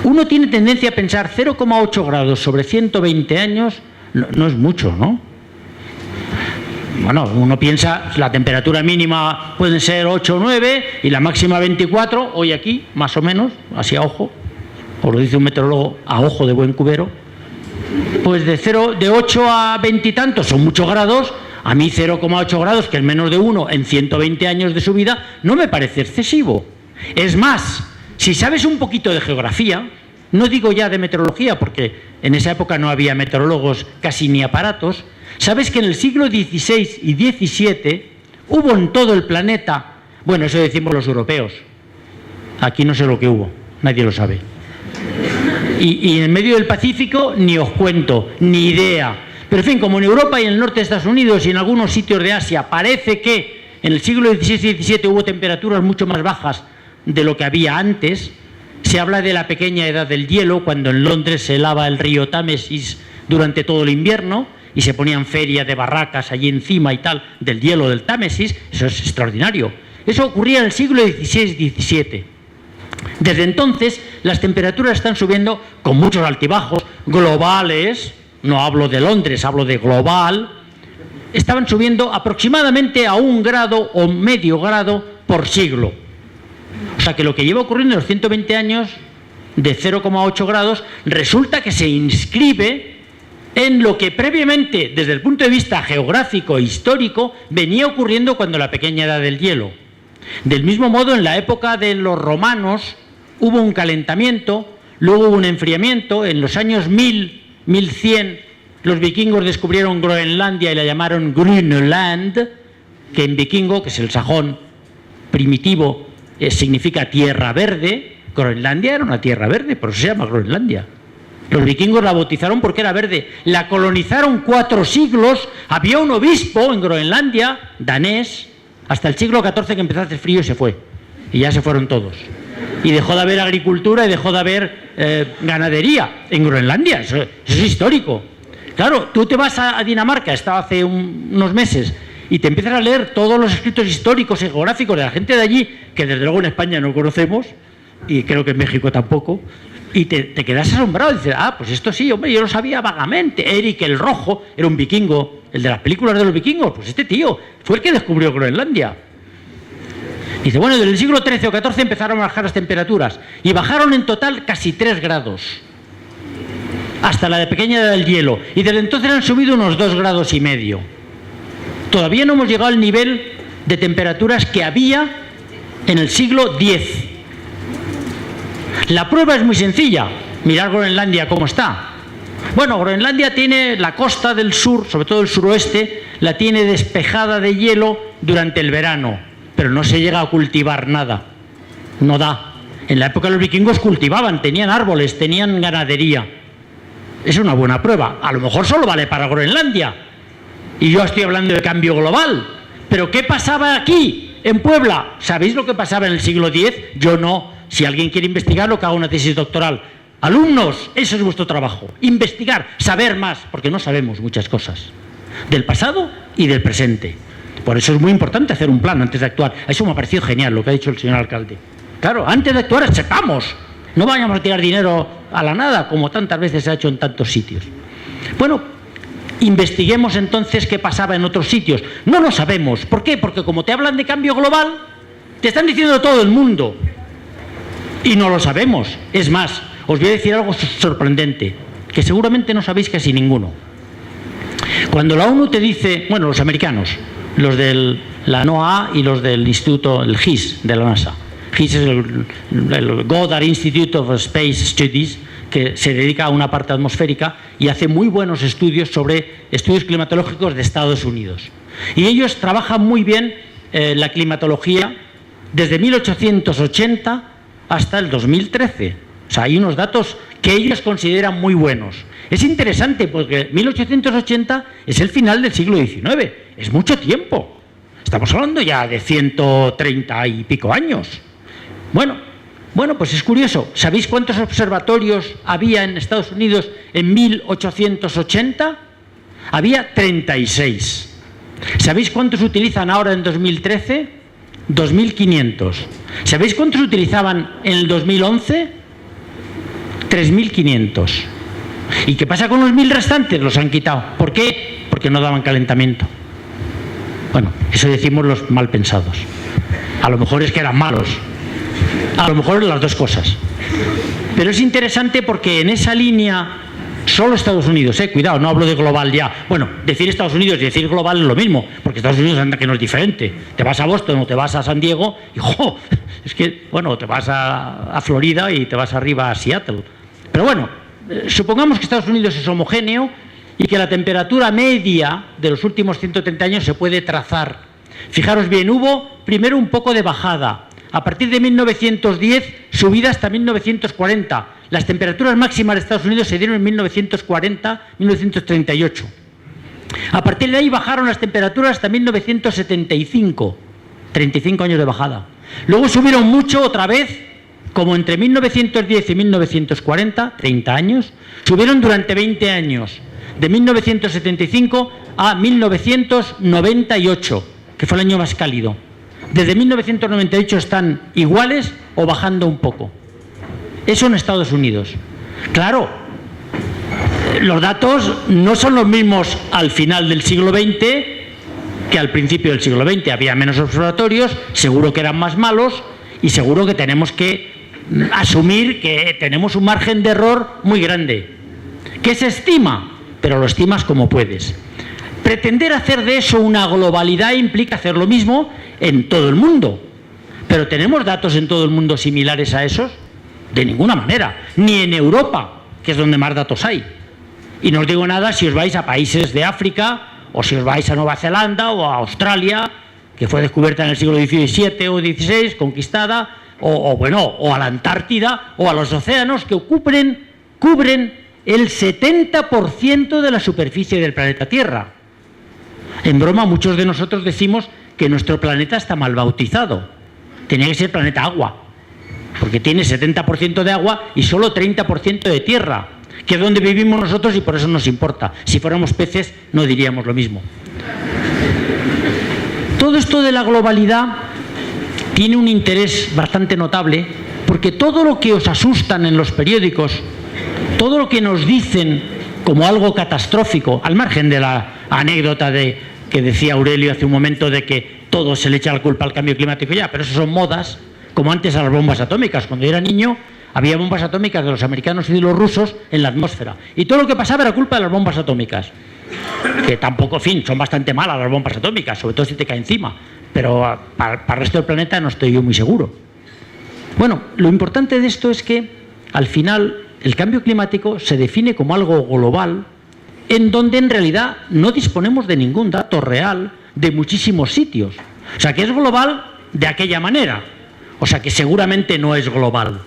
[SPEAKER 2] Uno tiene tendencia a pensar 0,8 grados sobre 120 años, no es mucho, ¿no? Bueno, uno piensa, la temperatura mínima pueden ser 8 o 9 y la máxima 24, hoy aquí, más o menos, así a ojo, o lo dice un meteorólogo a ojo de buen cubero, pues de 8 a 20 y tantos son muchos grados. A mí 0,8 grados, que es menos de 1 en 120 años de subida, no me parece excesivo. Es más, si sabes un poquito de geografía, no digo ya de meteorología, porque en esa época no había meteorólogos casi ni aparatos, sabes que en el siglo XVI y XVII hubo en todo el planeta, bueno, eso decimos los europeos, aquí no sé lo que hubo, nadie lo sabe. Y en medio del Pacífico ni os cuento, ni idea. Pero en fin, como en Europa y en el norte de Estados Unidos y en algunos sitios de Asia parece que en el siglo XVI y XVII hubo temperaturas mucho más bajas de lo que había antes, se habla de la pequeña edad del hielo, cuando en Londres se helaba el río Támesis durante todo el invierno y se ponían ferias de barracas allí encima y tal, del hielo del Támesis. Eso es extraordinario. Eso ocurría en el siglo XVI y XVII. Desde entonces las temperaturas están subiendo con muchos altibajos globales, no hablo de Londres, hablo de global, estaban subiendo aproximadamente a 1 grado o medio grado por siglo. O sea que lo que lleva ocurriendo en los 120 años de 0,8 grados resulta que se inscribe en lo que previamente, desde el punto de vista geográfico e histórico, venía ocurriendo cuando la pequeña edad del hielo. Del mismo modo, en la época de los romanos hubo un calentamiento, luego hubo un enfriamiento. En los años 1100 los vikingos descubrieron Groenlandia y la llamaron Grünland, que en vikingo, que es el sajón primitivo, significa tierra verde. Groenlandia era una tierra verde, por eso se llama Groenlandia. Los vikingos la bautizaron porque era verde. La colonizaron 4 siglos. Había un obispo en Groenlandia, danés, hasta el siglo XIV, que empezó a hacer frío y se fue. Y ya se fueron todos. Y dejó de haber agricultura y dejó de haber ganadería en Groenlandia. Eso es histórico. Claro, tú te vas a Dinamarca, estaba hace unos meses, y te empiezas a leer todos los escritos históricos y geográficos de la gente de allí, que desde luego en España no conocemos, y creo que en México tampoco, y te quedas asombrado y dices, pues esto sí, hombre, yo lo sabía vagamente. Eric el Rojo era un vikingo, el de las películas de los vikingos, pues este tío fue el que descubrió Groenlandia. Dice, bueno, desde el siglo XIII o XIV empezaron a bajar las temperaturas, y bajaron en total casi 3 grados, hasta la de pequeña edad del hielo, y desde entonces han subido unos 2,5 grados. Todavía no hemos llegado al nivel de temperaturas que había en el siglo X. La prueba es muy sencilla. Mirad Groenlandia cómo está. Bueno, Groenlandia tiene la costa del sur, sobre todo el suroeste, la tiene despejada de hielo durante el verano, pero no se llega a cultivar nada. No da. En la época los vikingos cultivaban, tenían árboles, tenían ganadería. Es una buena prueba. A lo mejor solo vale para Groenlandia. Y yo estoy hablando de cambio global. Pero ¿qué pasaba aquí, en Puebla? ¿Sabéis lo que pasaba en el siglo X? Yo no. Si alguien quiere investigarlo, que haga una tesis doctoral. Alumnos, eso es vuestro trabajo. Investigar, saber más, porque no sabemos muchas cosas. Del pasado y del presente. Por eso es muy importante hacer un plan antes de actuar. Eso me ha parecido genial lo que ha dicho el señor alcalde. Claro, antes de actuar, sepamos. No vayamos a tirar dinero a la nada, como tantas veces se ha hecho en tantos sitios. Bueno, investiguemos entonces qué pasaba en otros sitios. No lo sabemos. ¿Por qué? Porque como te hablan de cambio global, te están diciendo todo el mundo. Y no lo sabemos. Es más, os voy a decir algo sorprendente, que seguramente no sabéis casi ninguno. Cuando la ONU te dice, bueno, los americanos, los de la NOAA y los del instituto, el GIS, de la NASA. GIS es el Goddard Institute of Space Studies, que se dedica a una parte atmosférica y hace muy buenos estudios sobre estudios climatológicos de Estados Unidos. Y ellos trabajan muy bien la climatología desde 1880 hasta el 2013. O sea, hay unos datos que ellos consideran muy buenos. Es interesante porque 1880 es el final del siglo XIX, es mucho tiempo. Estamos hablando ya de 130 y pico años. Bueno, pues es curioso. ¿Sabéis cuántos observatorios había en Estados Unidos en 1880? Había 36. ¿Sabéis cuántos utilizan ahora en 2013? 2.500. ¿Sabéis cuántos utilizaban en el 2011? 3.500. ¿Y qué pasa con los 1.000 restantes? Los han quitado. ¿Por qué? Porque no daban calentamiento. Bueno, eso decimos los mal pensados. A lo mejor es que eran malos. A lo mejor las dos cosas. Pero es interesante porque en esa línea solo Estados Unidos, cuidado, no hablo de global ya. Bueno, decir Estados Unidos y decir global es lo mismo, porque Estados Unidos anda que no es diferente. Te vas a Boston o te vas a San Diego y ¡jo! Es que, bueno, te vas a Florida y te vas arriba a Seattle. Pero bueno, supongamos que Estados Unidos es homogéneo y que la temperatura media de los últimos 130 años se puede trazar. Fijaros bien, hubo primero un poco de bajada. A partir de 1910, subida hasta 1940. Las temperaturas máximas de Estados Unidos se dieron en 1940-1938. A partir de ahí bajaron las temperaturas hasta 1975. 35 años de bajada. Luego subieron mucho otra vez, como entre 1910 y 1940, 30 años. Subieron durante 20 años, de 1975 a 1998, que fue el año más cálido. Desde 1998 están iguales o bajando un poco. Eso en Estados Unidos. Claro, los datos no son los mismos al final del siglo XX que al principio del siglo XX. Había menos observatorios, seguro que eran más malos y seguro que tenemos que asumir que tenemos un margen de error muy grande. ¿Qué se estima? Pero lo estimas como puedes. Pretender hacer de eso una globalidad implica hacer lo mismo en todo el mundo. ¿Pero tenemos datos en todo el mundo similares a esos? De ninguna manera. Ni en Europa, que es donde más datos hay. Y no os digo nada si os vais a países de África, o si os vais a Nueva Zelanda o a Australia, que fue descubierta en el siglo XVII o XVI, conquistada, o a la Antártida, o a los océanos que cubren el 70% de la superficie del planeta Tierra. En broma, muchos de nosotros decimos que nuestro planeta está mal bautizado. Tenía que ser planeta agua, porque tiene 70% de agua y solo 30% de tierra, que es donde vivimos nosotros y por eso nos importa. Si fuéramos peces no diríamos lo mismo. Todo esto de la globalidad tiene un interés bastante notable, porque todo lo que os asustan en los periódicos, todo lo que nos dicen como algo catastrófico, al margen de la anécdota que decía Aurelio hace un momento de que todo se le echa la culpa al cambio climático ya, pero eso son modas, como antes a las bombas atómicas. Cuando yo era niño había bombas atómicas de los americanos y de los rusos en la atmósfera, y todo lo que pasaba era culpa de las bombas atómicas, que tampoco, en fin, son bastante malas las bombas atómicas, sobre todo si te cae encima, pero para el resto del planeta no estoy yo muy seguro. Bueno, lo importante de esto es que al final el cambio climático se define como algo global, en donde en realidad no disponemos de ningún dato real de muchísimos sitios. O sea, que es global de aquella manera. O sea, que seguramente no es global.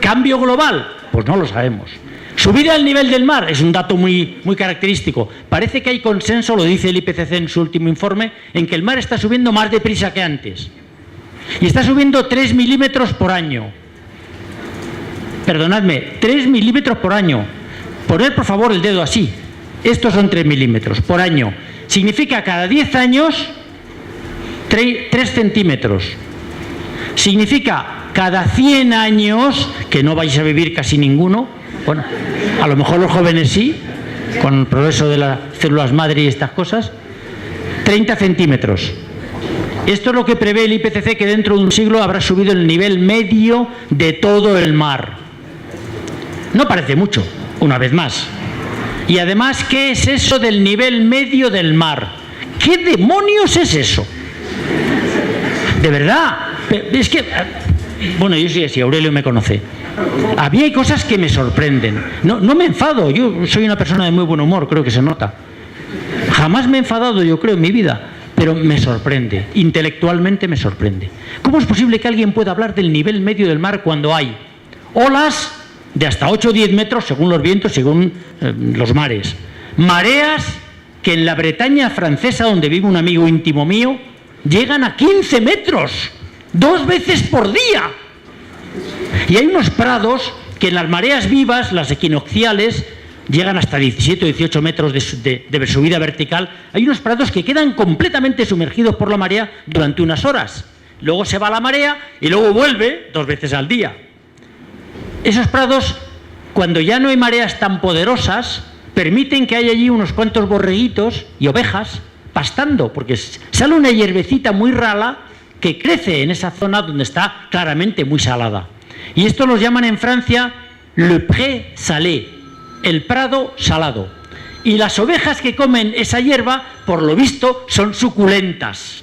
[SPEAKER 2] ¿Cambio global? Pues no lo sabemos. Subida al nivel del mar es un dato muy característico. Parece que hay consenso, lo dice el IPCC en su último informe, en que el mar está subiendo más deprisa que antes. Y está subiendo 3 milímetros por año. Perdonadme, 3 milímetros por año. Poned por favor el dedo así. Estos son 3 milímetros por año. Significa cada 10 años 3 centímetros. Significa cada 100 años, que no vais a vivir casi ninguno, bueno, a lo mejor los jóvenes sí, con el progreso de las células madre y estas cosas, 30 centímetros. Esto es lo que prevé el IPCC, que dentro de un siglo habrá subido el nivel medio de todo el mar. No parece mucho, una vez más. Y además, ¿qué es eso del nivel medio del mar? ¿Qué demonios es eso? De verdad, es que... Bueno, yo sí, si Aurelio me conoce. A mí hay cosas que me sorprenden. No me enfado, yo soy una persona de muy buen humor, creo que se nota. Jamás me he enfadado, yo creo, en mi vida. Pero me sorprende, intelectualmente me sorprende. ¿Cómo es posible que alguien pueda hablar del nivel medio del mar cuando hay olas de hasta 8 o 10 metros, según los vientos, según los mares? Mareas que en la Bretaña francesa, donde vive un amigo íntimo mío, llegan a 15 metros, 2 veces por día. Y hay unos prados que en las mareas vivas, las equinocciales, llegan hasta 17 o 18 metros de subida vertical. Hay unos prados que quedan completamente sumergidos por la marea durante unas horas. Luego se va la marea y luego vuelve 2 veces al día. Esos prados, cuando ya no hay mareas tan poderosas, permiten que haya allí unos cuantos borreguitos y ovejas pastando, porque sale una hierbecita muy rala que crece en esa zona donde está claramente muy salada. Y esto los llaman en Francia le pré salé, el prado salado. Y las ovejas que comen esa hierba, por lo visto, son suculentas.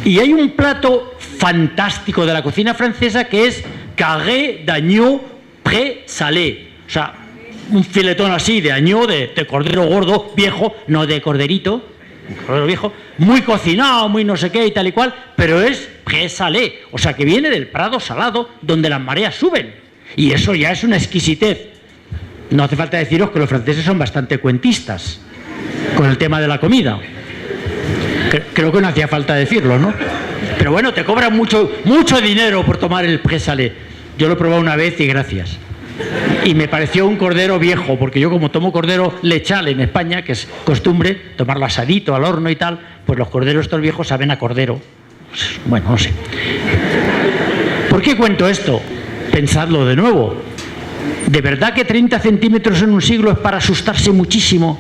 [SPEAKER 2] Y hay un plato fantástico de la cocina francesa que es carré d'agneau pré-salé. O sea, un filetón así de agneau, de cordero gordo, viejo, no de corderito, cordero viejo, muy cocinado, muy no sé qué y tal y cual, pero es pré-salé. O sea, que viene del prado salado donde las mareas suben. Y eso ya es una exquisitez. No hace falta deciros que los franceses son bastante cuentistas con el tema de la comida. Creo que no hacía falta decirlo, ¿no? Pero bueno, te cobran mucho dinero por tomar el pré-salé. Yo lo he probado una vez y gracias. Y me pareció un cordero viejo, porque yo como tomo cordero lechal en España, que es costumbre tomarlo asadito al horno y tal, pues los corderos estos viejos saben a cordero. Bueno, no sé. ¿Por qué cuento esto? Pensadlo de nuevo. ¿De verdad que 30 centímetros en un siglo es para asustarse muchísimo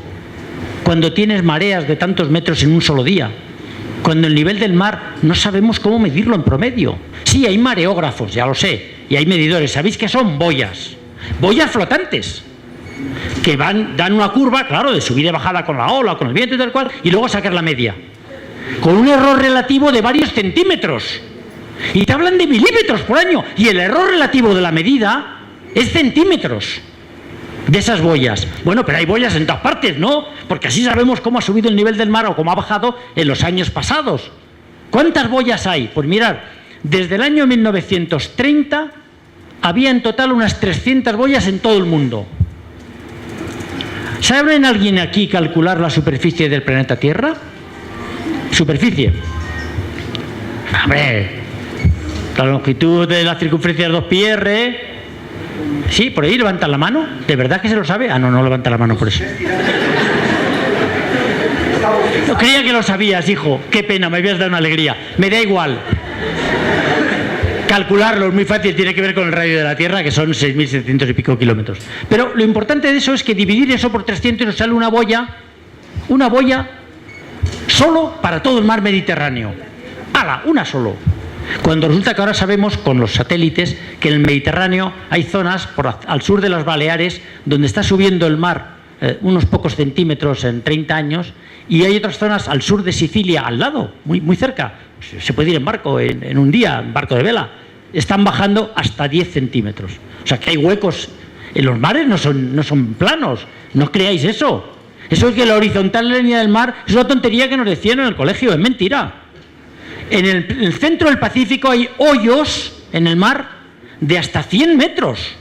[SPEAKER 2] cuando tienes mareas de tantos metros en un solo día? Cuando el nivel del mar no sabemos cómo medirlo en promedio. Sí, hay mareógrafos, ya lo sé, y hay medidores. ¿Sabéis qué son? Boyas. Boyas flotantes, que dan una curva, claro, de subida y bajada con la ola, con el viento y tal cual, y luego sacar la media. Con un error relativo de varios centímetros. Y te hablan de milímetros por año. Y el error relativo de la medida es centímetros de esas boyas. Bueno, pero hay boyas en todas partes, ¿no? Porque así sabemos cómo ha subido el nivel del mar o cómo ha bajado en los años pasados. ¿Cuántas boyas hay? Pues mirad, desde el año 1930 había en total unas 300 boyas en todo el mundo. ¿Sabe alguien aquí calcular la superficie del planeta Tierra? Superficie. Hombre, la longitud de la circunferencia es 2πr. Sí, por ahí levantan la mano. ¿De verdad que se lo sabe? Ah, no levanta la mano por eso. No creía que lo sabías, hijo. Qué pena, me habías dado una alegría. Me da igual. Calcularlo es muy fácil, tiene que ver con el radio de la Tierra, que son 6.700 y pico kilómetros. Pero lo importante de eso es que dividir eso por 300 nos sale una boya solo para todo el mar Mediterráneo. ¡Hala! Una solo. Cuando resulta que ahora sabemos con los satélites que en el Mediterráneo hay zonas al sur de las Baleares donde está subiendo el mar unos pocos centímetros en 30 años, y hay otras zonas al sur de Sicilia, al lado, muy cerca, se puede ir en barco en un día, en barco de vela, están bajando hasta 10 centímetros. O sea que hay huecos en los mares, no son planos, no creáis eso. Eso es que la horizontal línea del mar es una tontería que nos decían en el colegio, es mentira. En el centro del Pacífico hay hoyos en el mar de hasta 100 metros.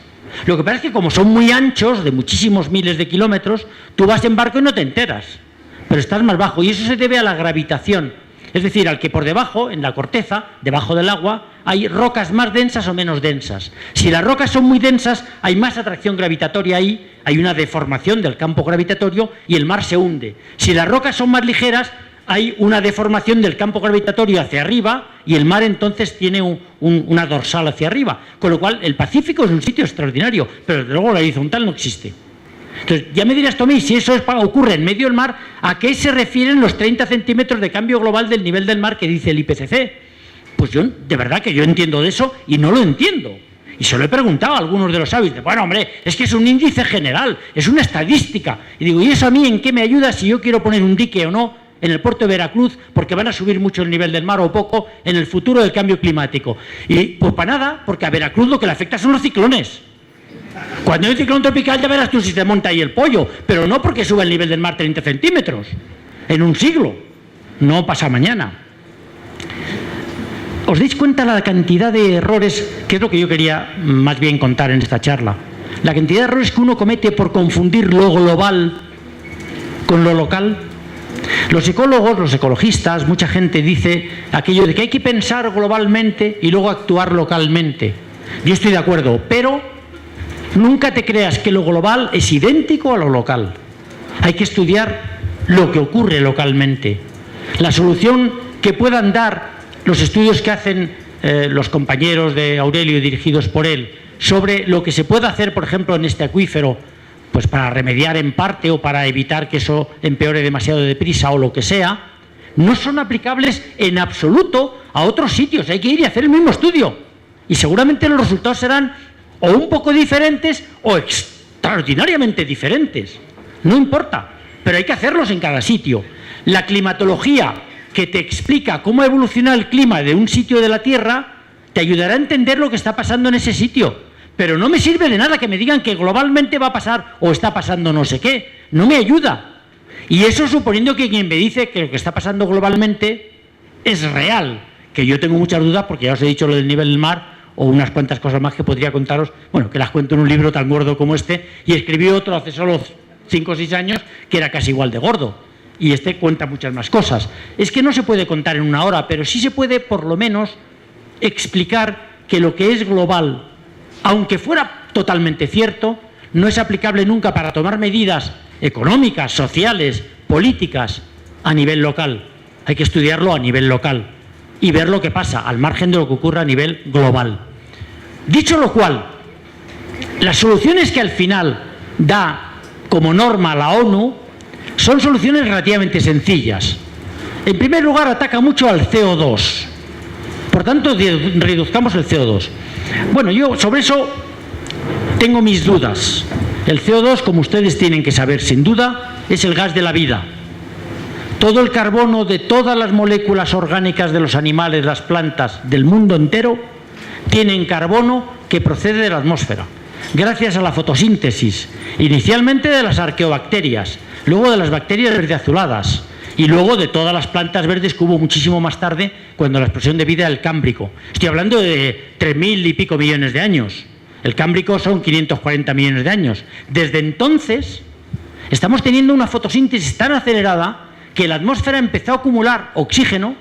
[SPEAKER 2] Lo que pasa es que como son muy anchos, de muchísimos miles de kilómetros, tú vas en barco y no te enteras, pero estás más bajo, y eso se debe a la gravitación. Es decir, al que por debajo, en la corteza, debajo del agua, hay rocas más densas o menos densas. Si las rocas son muy densas, hay más atracción gravitatoria ahí, hay una deformación del campo gravitatorio y el mar se hunde. Si las rocas son más ligeras, hay una deformación del campo gravitatorio hacia arriba y el mar entonces tiene una dorsal hacia arriba. Con lo cual, el Pacífico es un sitio extraordinario, pero desde luego la horizontal no existe. Entonces, ya me dirás, Tomé, si eso ocurre en medio del mar, ¿a qué se refieren los 30 centímetros de cambio global del nivel del mar que dice el IPCC? Pues yo, de verdad que yo entiendo de eso y no lo entiendo. Y se lo he preguntado a algunos de los sabios. Bueno, hombre, es que es un índice general, es una estadística. Y digo, ¿y eso a mí en qué me ayuda si yo quiero poner un dique o no en el puerto de Veracruz porque van a subir mucho el nivel del mar o poco en el futuro del cambio climático? Y pues para nada, porque a Veracruz lo que le afecta son los ciclones. Cuando hay un ciclón tropical ya verás tú si te monta ahí el pollo, pero no porque suba el nivel del mar 30 centímetros en un siglo, no pasa mañana. ¿Os dais cuenta la cantidad de errores, que es lo que yo quería más bien contar en esta charla? La cantidad de errores que uno comete por confundir lo global con lo local. Los psicólogos, los ecologistas, mucha gente dice aquello de que hay que pensar globalmente y luego actuar localmente. Yo estoy de acuerdo, pero nunca te creas que lo global es idéntico a lo local. Hay que estudiar lo que ocurre localmente. La solución que puedan dar los estudios que hacen los compañeros de Aurelio dirigidos por él sobre lo que se puede hacer, por ejemplo, en este acuífero, pues para remediar en parte o para evitar que eso empeore demasiado deprisa o lo que sea, no son aplicables en absoluto a otros sitios. Hay que ir y hacer el mismo estudio. Y seguramente los resultados serán o un poco diferentes o extraordinariamente diferentes. No importa, pero hay que hacerlos en cada sitio. La climatología que te explica cómo evoluciona el clima de un sitio de la Tierra te ayudará a entender lo que está pasando en ese sitio. Pero no me sirve de nada que me digan que globalmente va a pasar o está pasando no sé qué. No me ayuda. Y eso suponiendo que quien me dice que lo que está pasando globalmente es real. Que yo tengo muchas dudas porque ya os he dicho lo del nivel del mar o unas cuantas cosas más que podría contaros, bueno, que las cuento en un libro tan gordo como este, y escribí otro hace solo 5 o 6 años que era casi igual de gordo. Y este cuenta muchas más cosas. Es que no se puede contar en una hora, pero sí se puede por lo menos explicar que lo que es global, aunque fuera totalmente cierto, no es aplicable nunca para tomar medidas económicas, sociales, políticas a nivel local. Hay que estudiarlo a nivel local y ver lo que pasa al margen de lo que ocurre a nivel global. Dicho lo cual, las soluciones que al final da como norma la ONU son soluciones relativamente sencillas. En primer lugar, ataca mucho al CO2. Por tanto, reduzcamos el CO2. Bueno, yo sobre eso tengo mis dudas. El CO2, como ustedes tienen que saber sin duda, es el gas de la vida. Todo el carbono de todas las moléculas orgánicas de los animales, las plantas, del mundo entero, tienen carbono que procede de la atmósfera, gracias a la fotosíntesis, inicialmente de las arqueobacterias, luego de las bacterias verdeazuladas y luego de todas las plantas verdes que hubo muchísimo más tarde cuando la explosión de vida del Cámbrico. Estoy hablando de 3.000 y pico millones de años. El Cámbrico son 540 millones de años. Desde entonces estamos teniendo una fotosíntesis tan acelerada que la atmósfera empezó a acumular oxígeno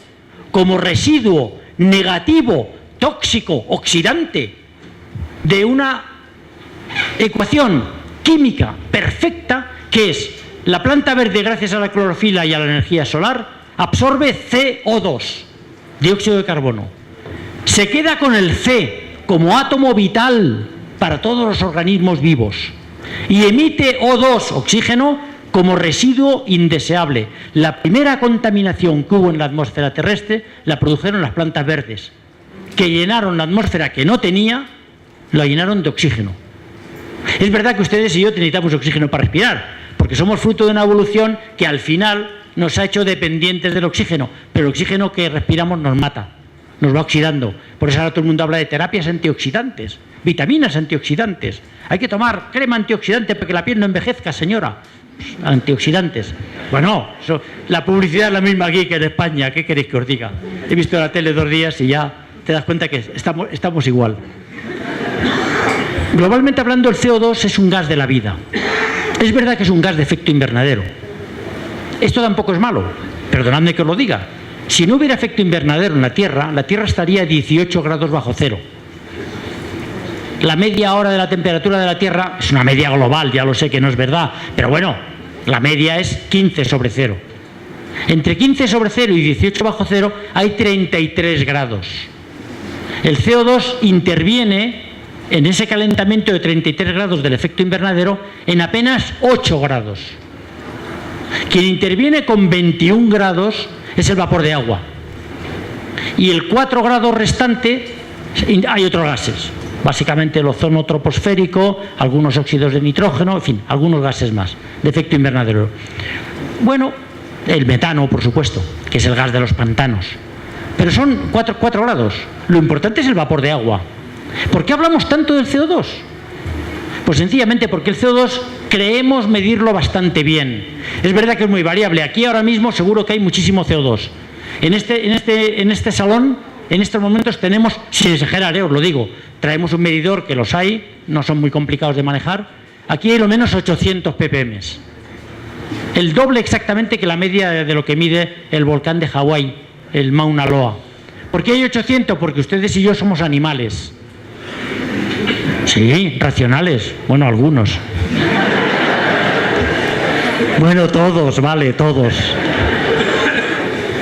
[SPEAKER 2] como residuo negativo, tóxico, oxidante de una ecuación química perfecta que es la planta verde, gracias a la clorofila y a la energía solar, absorbe CO2, dióxido de carbono. Se queda con el C como átomo vital para todos los organismos vivos y emite O2, oxígeno, como residuo indeseable. La primera contaminación que hubo en la atmósfera terrestre la produjeron las plantas verdes, que llenaron la atmósfera que no tenía, la llenaron de oxígeno. Es verdad que ustedes y yo necesitamos oxígeno para respirar, porque somos fruto de una evolución que al final nos ha hecho dependientes del oxígeno, pero el oxígeno que respiramos nos mata, nos va oxidando. Por eso ahora todo el mundo habla de terapias antioxidantes, vitaminas antioxidantes. Hay que tomar crema antioxidante para que la piel no envejezca, señora. Antioxidantes. Bueno, la publicidad es la misma aquí que en España. ¿Qué queréis que os diga? He visto la tele 2 días y ya te das cuenta que estamos igual. Globalmente hablando, el CO2 es un gas de la vida. Es verdad que es un gas de efecto invernadero. Esto tampoco es malo, perdonadme que os lo diga. Si no hubiera efecto invernadero en la Tierra estaría a 18 grados bajo cero. La media hora de la temperatura de la Tierra es una media global, ya lo sé que no es verdad, pero bueno, la media es 15 sobre cero. Entre 15 sobre cero y 18 bajo cero hay 33 grados. El CO2 interviene en ese calentamiento de 33 grados del efecto invernadero en apenas 8 grados. Quien interviene con 21 grados es el vapor de agua. Y el 4 grados restante hay otros gases. Básicamente el ozono troposférico, algunos óxidos de nitrógeno, en fin, algunos gases más de efecto invernadero. Bueno, el metano, por supuesto, que es el gas de los pantanos. Pero son 4 grados. Lo importante es el vapor de agua. ¿Por qué hablamos tanto del CO2? Pues sencillamente porque el CO2 creemos medirlo bastante bien. Es verdad que es muy variable. Aquí ahora mismo seguro que hay muchísimo CO2. En este salón, en estos momentos tenemos, sin exagerar, os lo digo, traemos un medidor que los hay, no son muy complicados de manejar. Aquí hay lo menos 800 ppm. El doble exactamente que la media de lo que mide el volcán de Hawái, el Mauna Loa. ¿Por qué hay 800? Porque ustedes y yo somos animales. Sí, racionales. Bueno, algunos. Bueno, todos, vale, todos.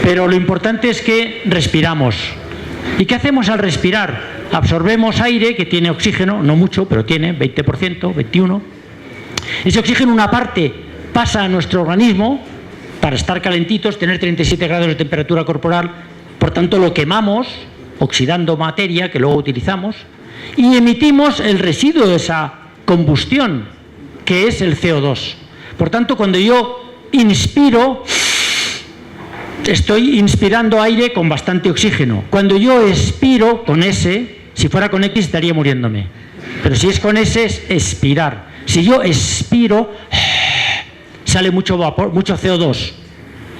[SPEAKER 2] Pero lo importante es que respiramos. ¿Y qué hacemos al respirar? Absorbemos aire que tiene oxígeno, no mucho, pero tiene 20%, 21%. Ese oxígeno, una parte, pasa a nuestro organismo para estar calentitos, tener 37 grados de temperatura corporal. Por tanto, lo quemamos, oxidando materia que luego utilizamos, y emitimos el residuo de esa combustión, que es el CO2. Por tanto, cuando yo inspiro, estoy inspirando aire con bastante oxígeno. Cuando yo expiro con S, si fuera con X estaría muriéndome. Pero si es con S es expirar. Si yo expiro, sale mucho vapor, mucho CO2.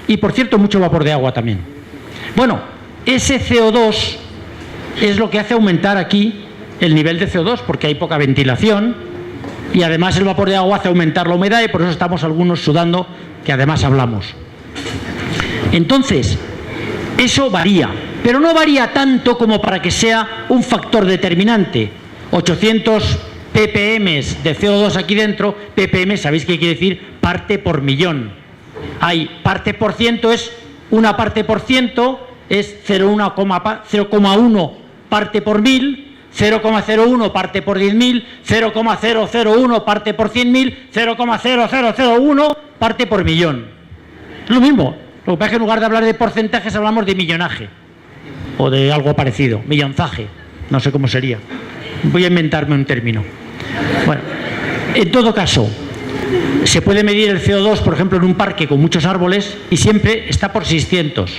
[SPEAKER 2] Y por cierto, mucho vapor de agua también. Bueno, ese CO2 es lo que hace aumentar aquí el nivel de CO2, porque hay poca ventilación y además el vapor de agua hace aumentar la humedad y por eso estamos algunos sudando, que además hablamos. Entonces, eso varía, pero no varía tanto como para que sea un factor determinante. 800 ppm de CO2 aquí dentro, ppm, ¿sabéis qué quiere decir? Parte por millón. Hay parte por ciento, es una parte por ciento, es 0,1 parte por 1000, 0,01 parte por 10.000, 0,001 parte por 100.000, 0,0001 parte por millón. Es lo mismo. Lo que pasa es que en lugar de hablar de porcentajes hablamos de millonaje o de algo parecido, millonzaje, no sé cómo sería. Voy a inventarme un término. Bueno, en todo caso, se puede medir el CO2, por ejemplo, en un parque con muchos árboles y siempre está por 600.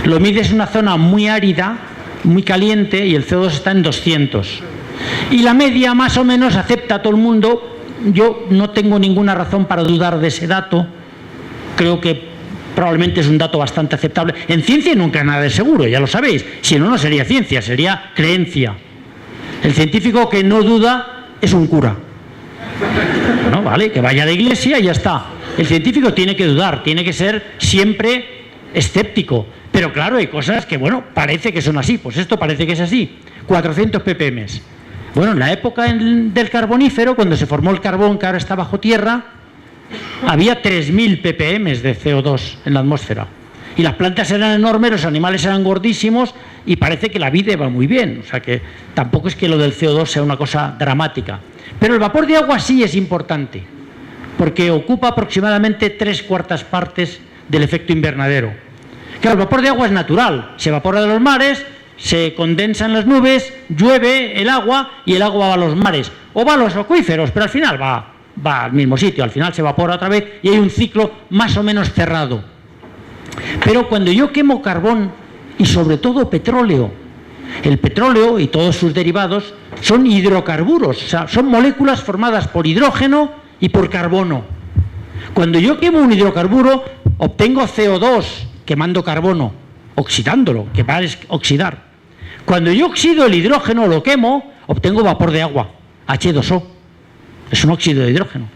[SPEAKER 2] Lo mides en una zona muy árida, muy caliente y el CO2 está en 200. Y la media más o menos acepta a todo el mundo. Yo no tengo ninguna razón para dudar de ese dato. Creo que probablemente es un dato bastante aceptable. En ciencia nunca nada es seguro, ya lo sabéis. Si no, no sería ciencia, sería creencia. El científico que no duda es un cura. Bueno, vale, que vaya a la iglesia y ya está. El científico tiene que dudar, tiene que ser siempre escéptico. Pero claro, hay cosas que, bueno, parece que son así. Pues esto parece que es así. 400 ppm. Bueno, en la época del carbonífero, cuando se formó el carbón que ahora está bajo tierra, había 3.000 ppm de CO2 en la atmósfera. Y las plantas eran enormes, los animales eran gordísimos y parece que la vida va muy bien. O sea que tampoco es que lo del CO2 sea una cosa dramática. Pero el vapor de agua sí es importante, porque ocupa aproximadamente 3/4 partes del efecto invernadero. Claro, el vapor de agua es natural, se evapora de los mares, se condensa en las nubes, llueve el agua y el agua va a los mares o va a los acuíferos, pero al final va al mismo sitio, al final se evapora otra vez y hay un ciclo más o menos cerrado. Pero cuando yo quemo carbón y sobre todo petróleo, el petróleo y todos sus derivados son hidrocarburos, o sea, son moléculas formadas por hidrógeno y por carbono. Cuando yo quemo un hidrocarburo, obtengo CO2 quemando carbono, oxidándolo, que va a oxidar. Cuando yo oxido el hidrógeno, lo quemo, obtengo vapor de agua, H2O. Es un óxido de hidrógeno.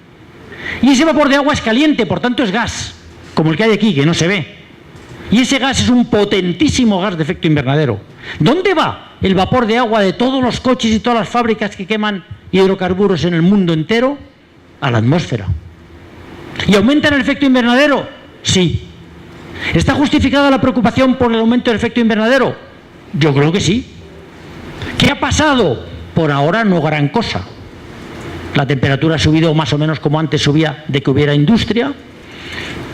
[SPEAKER 2] Y ese vapor de agua es caliente, por tanto es gas, como el que hay aquí, que no se ve. Y ese gas es un potentísimo gas de efecto invernadero. ¿Dónde va el vapor de agua de todos los coches y todas las fábricas que queman hidrocarburos en el mundo entero? A la atmósfera. ¿Y aumenta el efecto invernadero? Sí. ¿Está justificada la preocupación por el aumento del efecto invernadero? Yo creo que sí. ¿Qué ha pasado? por ahora no gran cosa. La temperatura ha subido más o menos como antes subía de que hubiera industria.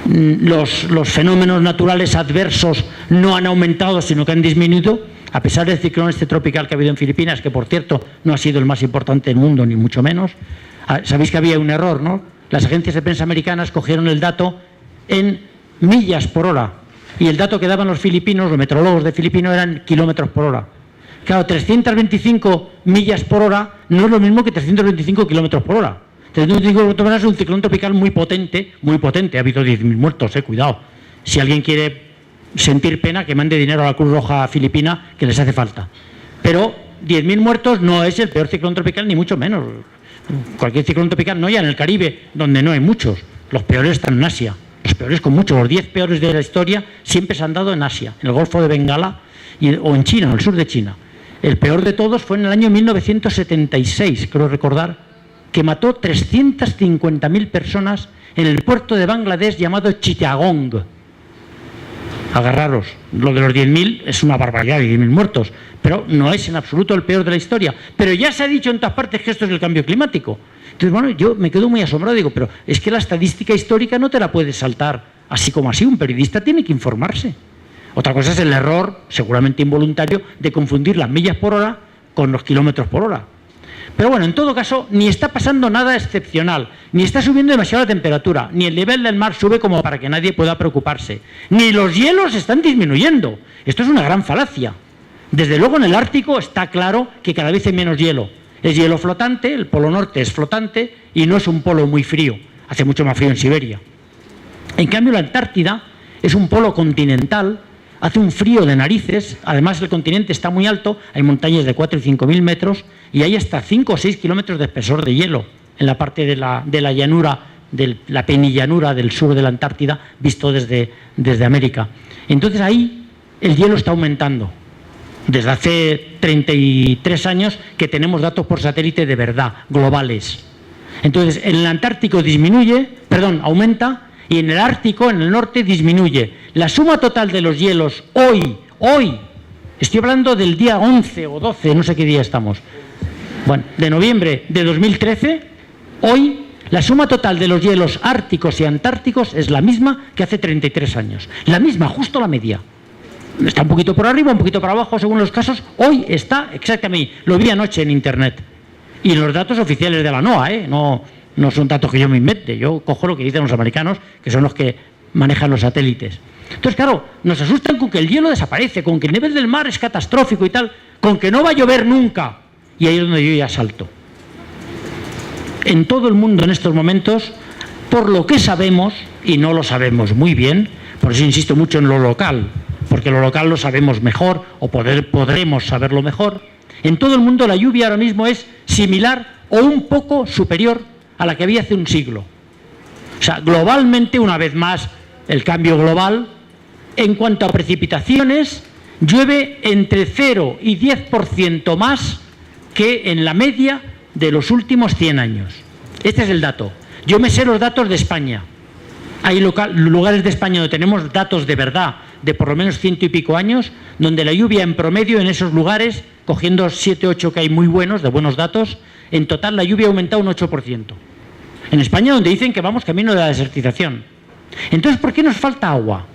[SPEAKER 2] Los fenómenos naturales adversos no han aumentado, sino que han disminuido, a pesar del ciclón este tropical que ha habido en Filipinas, que por cierto no ha sido el más importante del mundo, ni mucho menos. Sabéis que había un error, ¿no? Las agencias de prensa americanas cogieron el dato en millas por hora, y el dato que daban los filipinos, los meteorólogos de Filipinos, eran kilómetros por hora. Claro, 325 millas por hora no es lo mismo que 325 kilómetros por hora. 325 kilómetros por hora es un ciclón tropical muy potente, ha habido 10.000 muertos, cuidado. Si alguien quiere sentir pena, que mande dinero a la Cruz Roja Filipina, que les hace falta. Pero 10.000 muertos no es el peor ciclón tropical, ni mucho menos. Cualquier ciclón tropical, no ya en el Caribe, donde no hay muchos. Los peores están en Asia. Los peores con muchos, los 10 peores de la historia siempre se han dado en Asia, en el Golfo de Bengala o en China, en el sur de China. El peor de todos fue en el año 1976, creo recordar, que mató 350.000 personas en el puerto de Bangladesh llamado Chittagong. Agarraros, lo de los 10.000 es una barbaridad, 10.000 muertos, pero no es en absoluto el peor de la historia. Pero ya se ha dicho en todas partes que esto es el cambio climático. Entonces, bueno, yo me quedo muy asombrado, digo, pero es que la estadística histórica no te la puedes saltar así como así, un periodista tiene que informarse. Otra cosa es el error, seguramente involuntario, de confundir las millas por hora con los kilómetros por hora. Pero bueno, en todo caso, ni está pasando nada excepcional, ni está subiendo demasiado la temperatura, ni el nivel del mar sube como para que nadie pueda preocuparse, ni los hielos están disminuyendo. Esto es una gran falacia. Desde luego en el Ártico está claro que cada vez hay menos hielo. Es hielo flotante, el Polo Norte es flotante y no es un polo muy frío. Hace mucho más frío en Siberia. En cambio, la Antártida es un polo continental. Hace un frío de narices, además el continente está muy alto, hay montañas de 4 y 5.000 metros y hay hasta 5 o 6 kilómetros de espesor de hielo en la parte de la llanura, de la penillanura del sur de la Antártida, visto desde América. Entonces ahí el hielo está aumentando. Desde hace 33 años que tenemos datos por satélite de verdad, globales. Entonces en el Antártico aumenta, y en el Ártico, en el norte, disminuye. La suma total de los hielos hoy, estoy hablando del día 11 o 12, no sé qué día estamos, bueno, de noviembre de 2013, hoy la suma total de los hielos árticos y antárticos es la misma que hace 33 años. La misma, justo la media. Está un poquito por arriba, un poquito por abajo, según los casos. Hoy está exactamente, lo vi anoche en internet. Y en los datos oficiales de la NOAA, no son datos que yo me invente, yo cojo lo que dicen los americanos, que son los que manejan los satélites. Entonces, claro, nos asustan con que el hielo desaparece, con que el nivel del mar es catastrófico y tal, con que no va a llover nunca. Y ahí es donde yo ya salto. En todo el mundo en estos momentos, por lo que sabemos, y no lo sabemos muy bien, por eso insisto mucho en lo local, porque lo local lo sabemos mejor, o podremos saberlo mejor, en todo el mundo la lluvia ahora mismo es similar o un poco superior a la que había hace un siglo. O sea, globalmente, una vez más, el cambio global, en cuanto a precipitaciones, llueve entre 0 y 10% más que en la media de los últimos 100 años. Este es el dato. Yo me sé los datos de España. Hay lugares de España donde tenemos datos de verdad, de por lo menos 100 y pico años, donde la lluvia en promedio en esos lugares, cogiendo 7 o 8 que hay muy buenos, de buenos datos, en total la lluvia ha aumentado un 8%. En España, donde dicen que vamos camino de la desertización. Entonces, ¿por qué nos falta agua?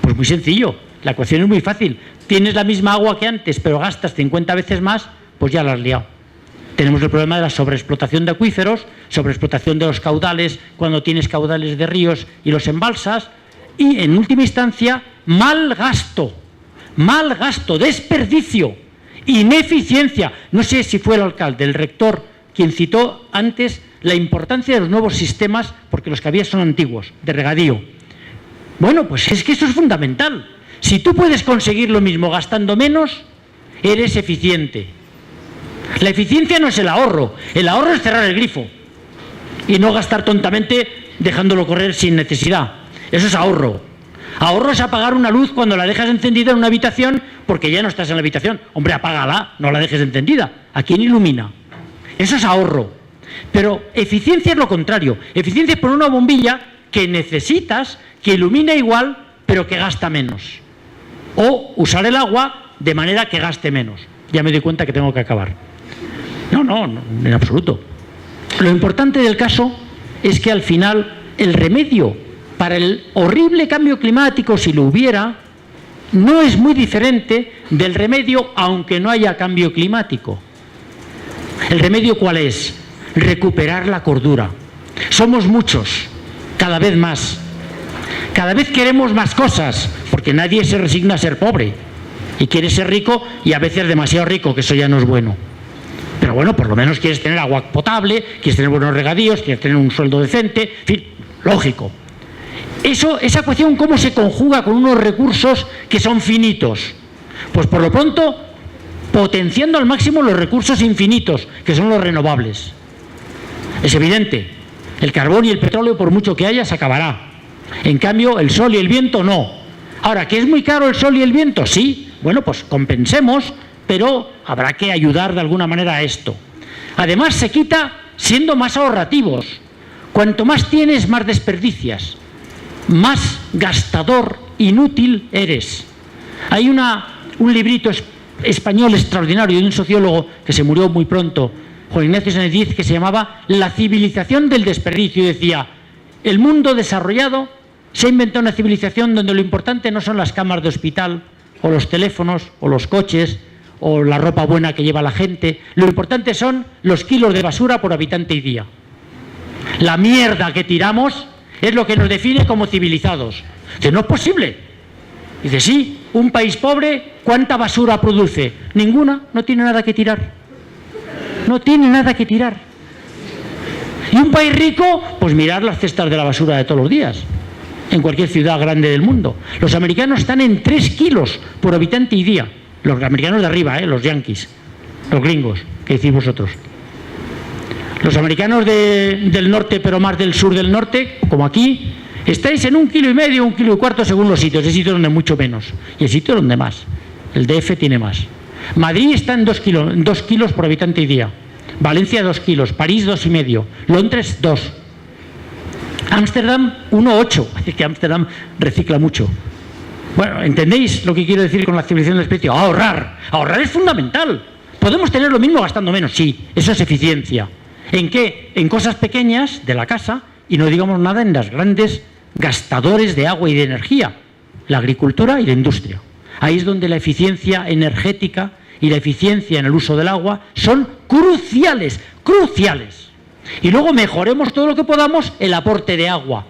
[SPEAKER 2] Pues muy sencillo, la ecuación es muy fácil. Tienes la misma agua que antes, pero gastas 50 veces más, pues ya la has liado. Tenemos el problema de la sobreexplotación de acuíferos, sobreexplotación de los caudales, cuando tienes caudales de ríos y los embalsas, y en última instancia, mal gasto, desperdicio, ineficiencia. No sé si fue el alcalde, el rector, quien citó antes la importancia de los nuevos sistemas, porque los que había son antiguos, de regadío. Bueno, pues es que eso es fundamental. Si tú puedes conseguir lo mismo gastando menos, eres eficiente. La eficiencia no es el ahorro es cerrar el grifo y no gastar tontamente dejándolo correr sin necesidad. Eso es ahorro. Ahorro es apagar una luz cuando la dejas encendida en una habitación porque ya no estás en la habitación. Hombre, apágala, no la dejes encendida. ¿A quién ilumina? Eso es ahorro. Pero eficiencia es lo contrario. Eficiencia es poner una bombilla que necesitas, que ilumina igual, pero que gasta menos. O usar el agua de manera que gaste menos. Ya me doy cuenta que tengo que acabar. no, en absoluto. Lo importante del caso es que al final el remedio para el horrible cambio climático, si lo hubiera, no es muy diferente del remedio aunque no haya cambio climático. ¿El remedio cuál es? Recuperar la cordura. Somos muchos, cada vez más. Cada vez queremos más cosas, porque nadie se resigna a ser pobre. Y quiere ser rico y a veces demasiado rico, que eso ya no es bueno. Pero bueno, por lo menos quieres tener agua potable, quieres tener buenos regadíos, quieres tener un sueldo decente, en fin, lógico. Esa ecuación, ¿cómo se conjuga con unos recursos que son finitos? Pues por lo pronto, potenciando al máximo los recursos infinitos, que son los renovables. Es evidente, el carbón y el petróleo, por mucho que haya, se acabará. En cambio, el sol y el viento no. Ahora, ¿que es muy caro el sol y el viento? Sí, bueno, pues compensemos, pero habrá que ayudar de alguna manera a esto. Además, se quita siendo más ahorrativos. Cuanto más tienes, más desperdicias. Más gastador, inútil eres. Hay un librito español extraordinario de un sociólogo que se murió muy pronto, Juan Ignacio Sáenz Díez, que se llamaba La civilización del desperdicio, y decía: el mundo desarrollado se ha inventado una civilización donde lo importante no son las camas de hospital, o los teléfonos, o los coches, o la ropa buena que lleva la gente. Lo importante son los kilos de basura por habitante y día. La mierda que tiramos es lo que nos define como civilizados. Dice, no es posible. Dice, sí, un país pobre, ¿cuánta basura produce? Ninguna, no tiene nada que tirar. No tiene nada que tirar. Y un país rico, pues mirar las cestas de la basura de todos los días, en cualquier ciudad grande del mundo. Los americanos están en 3 kilos por habitante y día. Los americanos de arriba, los yanquis, los gringos, que decís vosotros. Los americanos del norte, pero más del sur del norte, como aquí, estáis en 1,5 kilos, 1,4 kilos según los sitios. Hay sitios donde mucho menos y hay sitios donde más. El DF tiene más. Madrid está en 2 kilos por habitante y día. Valencia 2 kilos, París 2,5, Londres 2. Ámsterdam 1,8. Es que Ámsterdam recicla mucho. Bueno, ¿entendéis lo que quiero decir con la civilización del desperdicio? Ahorrar. Ahorrar es fundamental. Podemos tener lo mismo gastando menos, sí. Eso es eficiencia. ¿En qué? En cosas pequeñas de la casa, y no digamos nada en las grandes gastadores de agua y de energía, la agricultura y la industria. Ahí es donde la eficiencia energética y la eficiencia en el uso del agua son cruciales, cruciales. Y luego mejoremos todo lo que podamos el aporte de agua.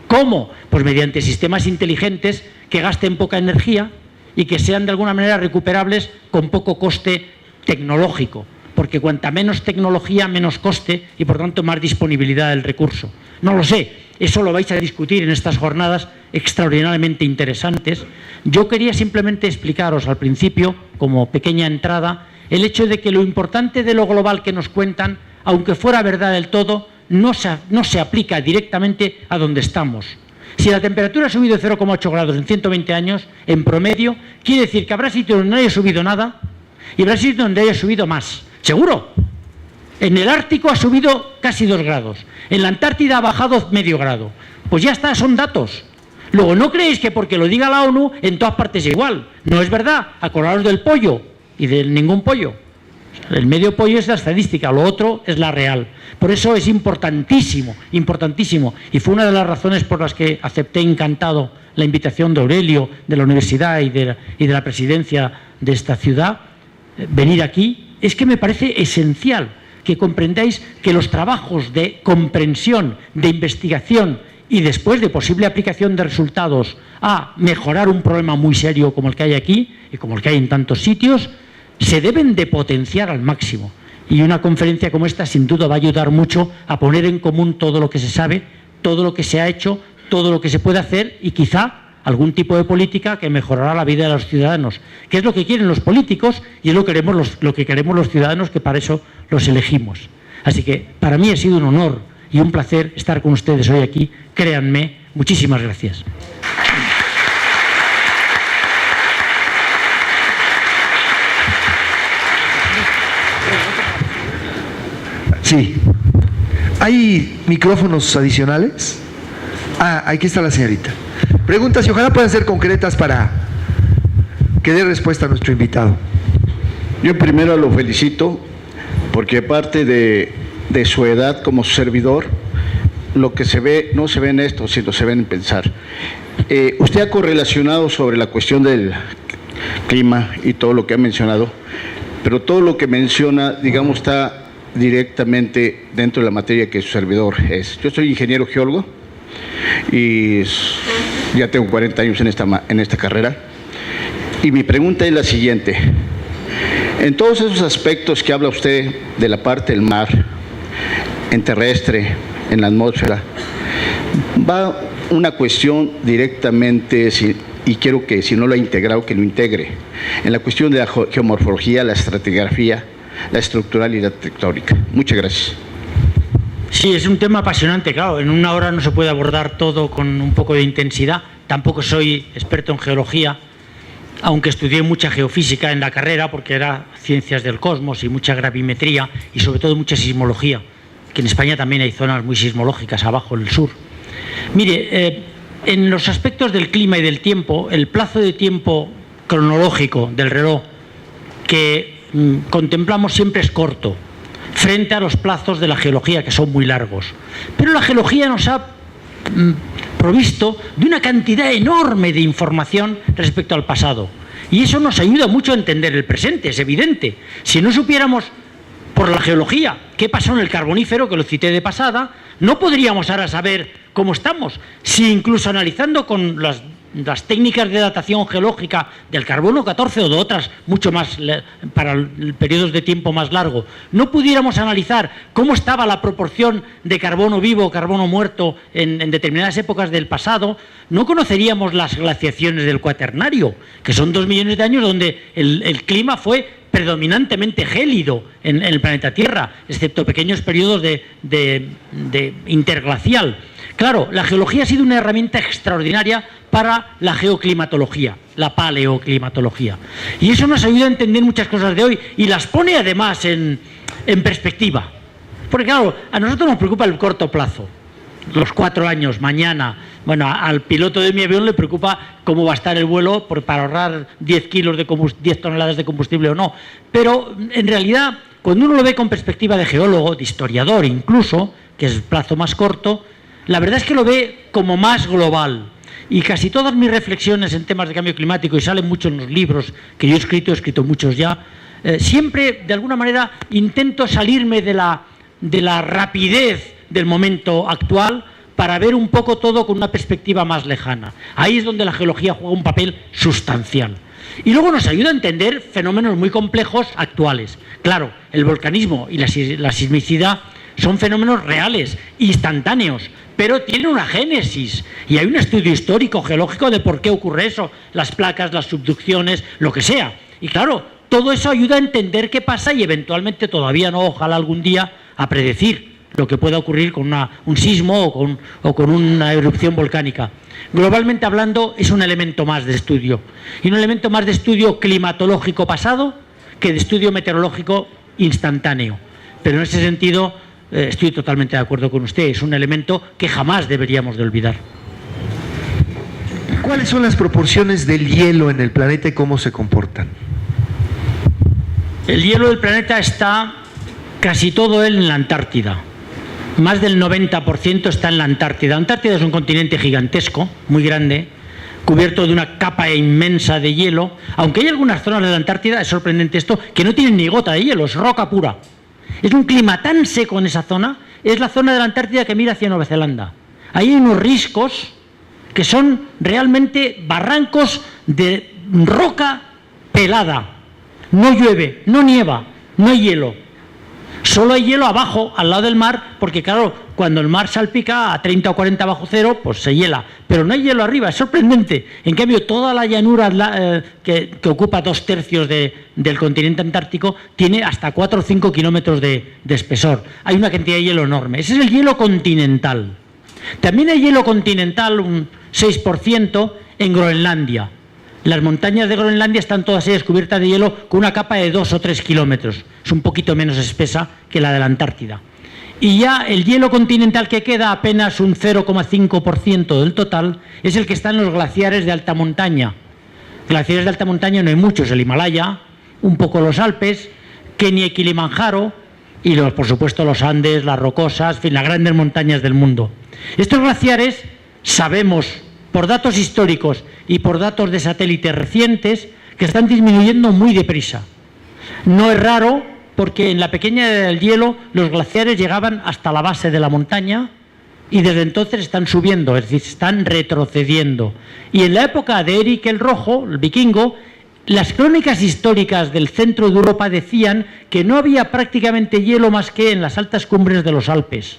[SPEAKER 2] ¿Cómo? Pues mediante sistemas inteligentes que gasten poca energía y que sean de alguna manera recuperables con poco coste tecnológico. Porque cuanta menos tecnología, menos coste y por tanto más disponibilidad del recurso. No lo sé, eso lo vais a discutir en estas jornadas extraordinariamente interesantes. Yo quería simplemente explicaros al principio, como pequeña entrada, el hecho de que lo importante de lo global que nos cuentan, aunque fuera verdad del todo, no se aplica directamente a donde estamos. Si la temperatura ha subido 0,8 grados en 120 años, en promedio, quiere decir que habrá sitios donde no haya subido nada y habrá sitios donde haya subido más. ¿Seguro? En el Ártico ha subido casi 2 grados. En la Antártida ha bajado medio grado. Pues ya está, son datos. Luego, no creéis que porque lo diga la ONU, en todas partes es igual. No es verdad. Acordaros del pollo y del ningún pollo. El medio pollo es la estadística, lo otro es la real. Por eso es importantísimo, importantísimo. Y fue una de las razones por las que acepté encantado la invitación de Aurelio, de la universidad y de la presidencia de esta ciudad, venir aquí. Es que me parece esencial que comprendáis que los trabajos de comprensión, de investigación y después de posible aplicación de resultados a mejorar un problema muy serio como el que hay aquí y como el que hay en tantos sitios, se deben de potenciar al máximo. Y una conferencia como esta sin duda va a ayudar mucho a poner en común todo lo que se sabe, todo lo que se ha hecho, todo lo que se puede hacer y quizá algún tipo de política que mejorará la vida de los ciudadanos, que es lo que quieren los políticos y es lo que queremos los ciudadanos, que para eso los elegimos. Así que para mí ha sido un honor y un placer estar con ustedes hoy aquí, créanme. Muchísimas gracias.
[SPEAKER 1] Sí. ¿Hay micrófonos adicionales? Aquí está la señorita. Preguntas y ojalá puedan ser concretas para que dé respuesta a nuestro invitado.
[SPEAKER 3] Yo primero lo felicito porque aparte de su edad como servidor, lo que se ve no se ve en esto, sino se ve en pensar. Usted ha correlacionado sobre la cuestión del clima y todo lo que ha mencionado, pero todo lo que menciona, digamos, está directamente dentro de la materia que su servidor es. Yo soy ingeniero geólogo y ya tengo 40 años en esta carrera. Y mi pregunta es la siguiente. En todos esos aspectos que habla usted de la parte del mar, en terrestre, en la atmósfera, va una cuestión directamente, y quiero que si no lo ha integrado, que lo integre, en la cuestión de la geomorfología, la estratigrafía, la estructural y la tectónica. Muchas gracias.
[SPEAKER 2] Sí, es un tema apasionante, claro. En una hora no se puede abordar todo con un poco de intensidad. Tampoco soy experto en geología, aunque estudié mucha geofísica en la carrera, porque era ciencias del cosmos y mucha gravimetría y sobre todo mucha sismología, que en España también hay zonas muy sismológicas abajo en el sur. Mire, en los aspectos del clima y del tiempo, el plazo de tiempo cronológico del reloj que contemplamos siempre es corto, frente a los plazos de la geología, que son muy largos. Pero la geología nos ha provisto de una cantidad enorme de información respecto al pasado. Y eso nos ayuda mucho a entender el presente, es evidente. Si no supiéramos por la geología qué pasó en el Carbonífero, que lo cité de pasada, no podríamos ahora saber cómo estamos. Si incluso analizando con las técnicas de datación geológica del carbono 14 o de otras mucho más para periodos de tiempo más largo, no pudiéramos analizar cómo estaba la proporción de carbono vivo o carbono muerto en determinadas épocas del pasado, no conoceríamos las glaciaciones del Cuaternario, que son 2 millones de años donde el clima fue predominantemente gélido en el planeta Tierra, excepto pequeños periodos de interglacial. Claro, la geología ha sido una herramienta extraordinaria para la geoclimatología, la paleoclimatología. Y eso nos ayuda a entender muchas cosas de hoy y las pone además en perspectiva. Porque claro, a nosotros nos preocupa el corto plazo, los 4 años, mañana. Bueno, al piloto de mi avión le preocupa cómo va a estar el vuelo para ahorrar 10 toneladas de combustible o no. Pero en realidad, cuando uno lo ve con perspectiva de geólogo, de historiador incluso, que es el plazo más corto, la verdad es que lo ve como más global. Y casi todas mis reflexiones en temas de cambio climático, y salen mucho en los libros que yo he escrito muchos ya, siempre de alguna manera intento salirme de la rapidez del momento actual para ver un poco todo con una perspectiva más lejana. Ahí es donde la geología juega un papel sustancial. Y luego nos ayuda a entender fenómenos muy complejos actuales. Claro, el volcanismo y la sismicidad son fenómenos reales, instantáneos, pero tienen una génesis y hay un estudio histórico, geológico de por qué ocurre eso, las placas, las subducciones, lo que sea. Y claro, todo eso ayuda a entender qué pasa y eventualmente, todavía no, ojalá algún día, a predecir lo que pueda ocurrir con un sismo o con una erupción volcánica. Globalmente hablando, es un elemento más de estudio, y un elemento más de estudio climatológico pasado que de estudio meteorológico instantáneo. Pero en ese sentido estoy totalmente de acuerdo con usted, es un elemento que jamás deberíamos de olvidar.
[SPEAKER 1] ¿Cuáles son las proporciones del hielo en el planeta y cómo se comportan?
[SPEAKER 2] El hielo del planeta está casi todo él en la Antártida. Más del 90% está en la Antártida. La Antártida es un continente gigantesco, muy grande, cubierto de una capa inmensa de hielo, aunque hay algunas zonas de la Antártida, es sorprendente esto, que no tienen ni gota de hielo, es roca pura. Es un clima tan seco en esa zona, es la zona de la Antártida que mira hacia Nueva Zelanda. Ahí hay unos riscos que son realmente barrancos de roca pelada. No llueve, no nieva, no hay hielo. Solo hay hielo abajo, al lado del mar, porque claro, cuando el mar salpica a 30 o 40 bajo cero, pues se hiela. Pero no hay hielo arriba, es sorprendente. En cambio, toda la llanura que ocupa 2/3 del continente antártico tiene hasta 4 o 5 kilómetros de espesor. Hay una cantidad de hielo enorme. Ese es el hielo continental. También hay hielo continental, un 6%, en Groenlandia. Las montañas de Groenlandia están todas ellas cubiertas de hielo con una capa de 2 o 3 kilómetros. Es un poquito menos espesa que la de la Antártida. Y ya el hielo continental que queda, apenas un 0,5% del total, es el que está en los glaciares de alta montaña. Glaciares de alta montaña no hay muchos, el Himalaya, un poco los Alpes, Kenia y Kilimanjaro, y por supuesto los Andes, las Rocosas, en fin, las grandes montañas del mundo. Estos glaciares, sabemos por datos históricos y por datos de satélites recientes, que están disminuyendo muy deprisa. No es raro, porque en la pequeña edad del hielo los glaciares llegaban hasta la base de la montaña y desde entonces están subiendo, es decir, están retrocediendo. Y en la época de Erik el Rojo, el vikingo, las crónicas históricas del centro de Europa decían que no había prácticamente hielo más que en las altas cumbres de los Alpes.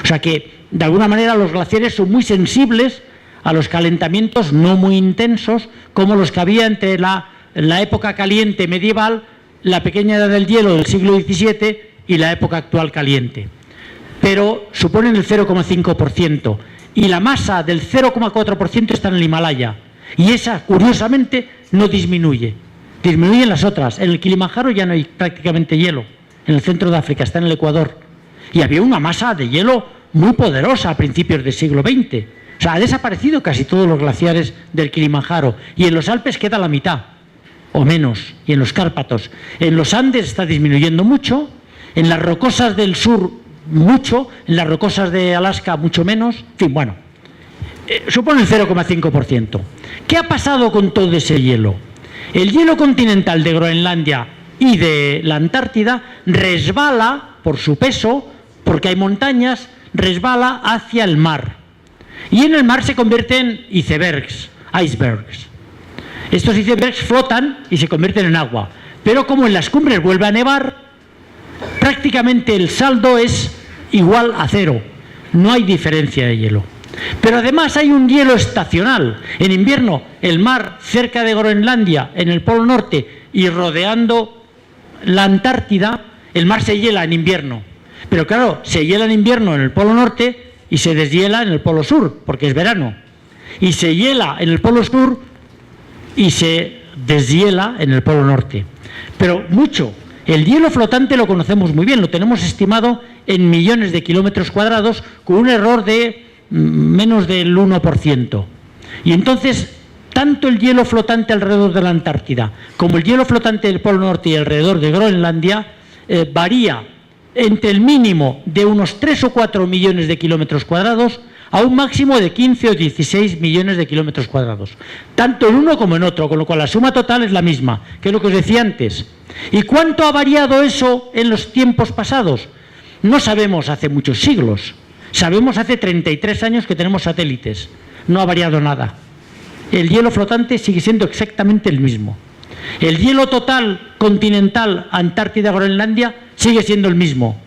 [SPEAKER 2] O sea que, de alguna manera, los glaciares son muy sensibles a los calentamientos no muy intensos, como los que había entre la época caliente medieval, la pequeña edad del hielo del siglo XVII y la época actual caliente. Pero suponen el 0,5%, y la masa del 0,4% está en el Himalaya. Y esa, curiosamente, no disminuye. Disminuyen las otras. En el Kilimanjaro ya no hay prácticamente hielo. En el centro de África, está en el Ecuador. Y había una masa de hielo muy poderosa a principios del siglo XX. O sea, ha desaparecido casi todos los glaciares del Kilimanjaro. Y en los Alpes queda la mitad, o menos. Y en los Cárpatos. En los Andes está disminuyendo mucho. En las rocosas del sur, mucho. En las rocosas de Alaska, mucho menos. En fin, bueno. Supone el 0,5%. ¿Qué ha pasado con todo ese hielo? El hielo continental de Groenlandia y de la Antártida resbala por su peso, porque hay montañas, resbala hacia el mar. Y en el mar se convierten en icebergs. Estos icebergs flotan y se convierten en agua. Pero como en las cumbres vuelve a nevar, prácticamente el saldo es igual a cero. No hay diferencia de hielo. Pero además hay un hielo estacional. En invierno, el mar cerca de Groenlandia, en el Polo Norte y rodeando la Antártida, el mar se hiela en invierno. Pero claro, se hiela en invierno en el Polo Norte y se deshiela en el Polo Sur, porque es verano. Y se hiela en el Polo Sur y se deshiela en el Polo Norte. Pero mucho. El hielo flotante lo conocemos muy bien, lo tenemos estimado en millones de kilómetros cuadrados con un error de menos del 1%. Y entonces, tanto el hielo flotante alrededor de la Antártida como el hielo flotante del Polo Norte y alrededor de Groenlandia varía entre el mínimo de unos 3 o 4 millones de kilómetros cuadrados a un máximo de 15 o 16 millones de kilómetros cuadrados. Tanto en uno como en otro, con lo cual la suma total es la misma, que es lo que os decía antes. ¿Y cuánto ha variado eso en los tiempos pasados? No sabemos hace muchos siglos. Sabemos hace 33 años que tenemos satélites. No ha variado nada. El hielo flotante sigue siendo exactamente el mismo. El hielo total continental Antártida-Groenlandia sigue siendo el mismo.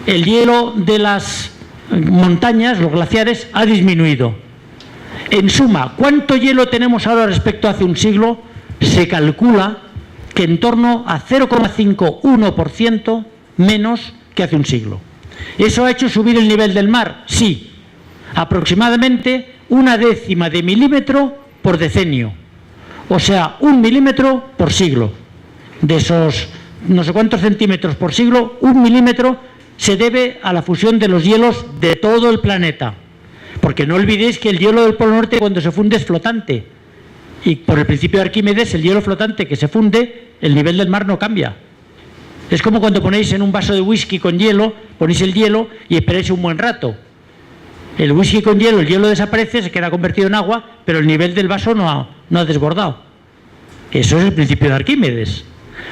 [SPEAKER 2] El hielo de las montañas, los glaciares, ha disminuido. En suma, ¿cuánto hielo tenemos ahora respecto a hace un siglo? Se calcula que en torno a 0,51% menos que hace un siglo. ¿Eso ha hecho subir el nivel del mar? Sí, aproximadamente 1/10 de milímetro por decenio, o sea, 1 milímetro por siglo. De esos no sé cuántos centímetros por siglo, 1 milímetro se debe a la fusión de los hielos de todo el planeta. Porque no olvidéis que el hielo del Polo Norte, cuando se funde, es flotante. Y por el principio de Arquímedes, el hielo flotante que se funde, el nivel del mar no cambia. Es como cuando ponéis en un vaso de whisky con hielo, ponéis el hielo y esperáis un buen rato. El whisky con hielo, el hielo desaparece, se queda convertido en agua, pero el nivel del vaso no ha desbordado. Eso es el principio de Arquímedes.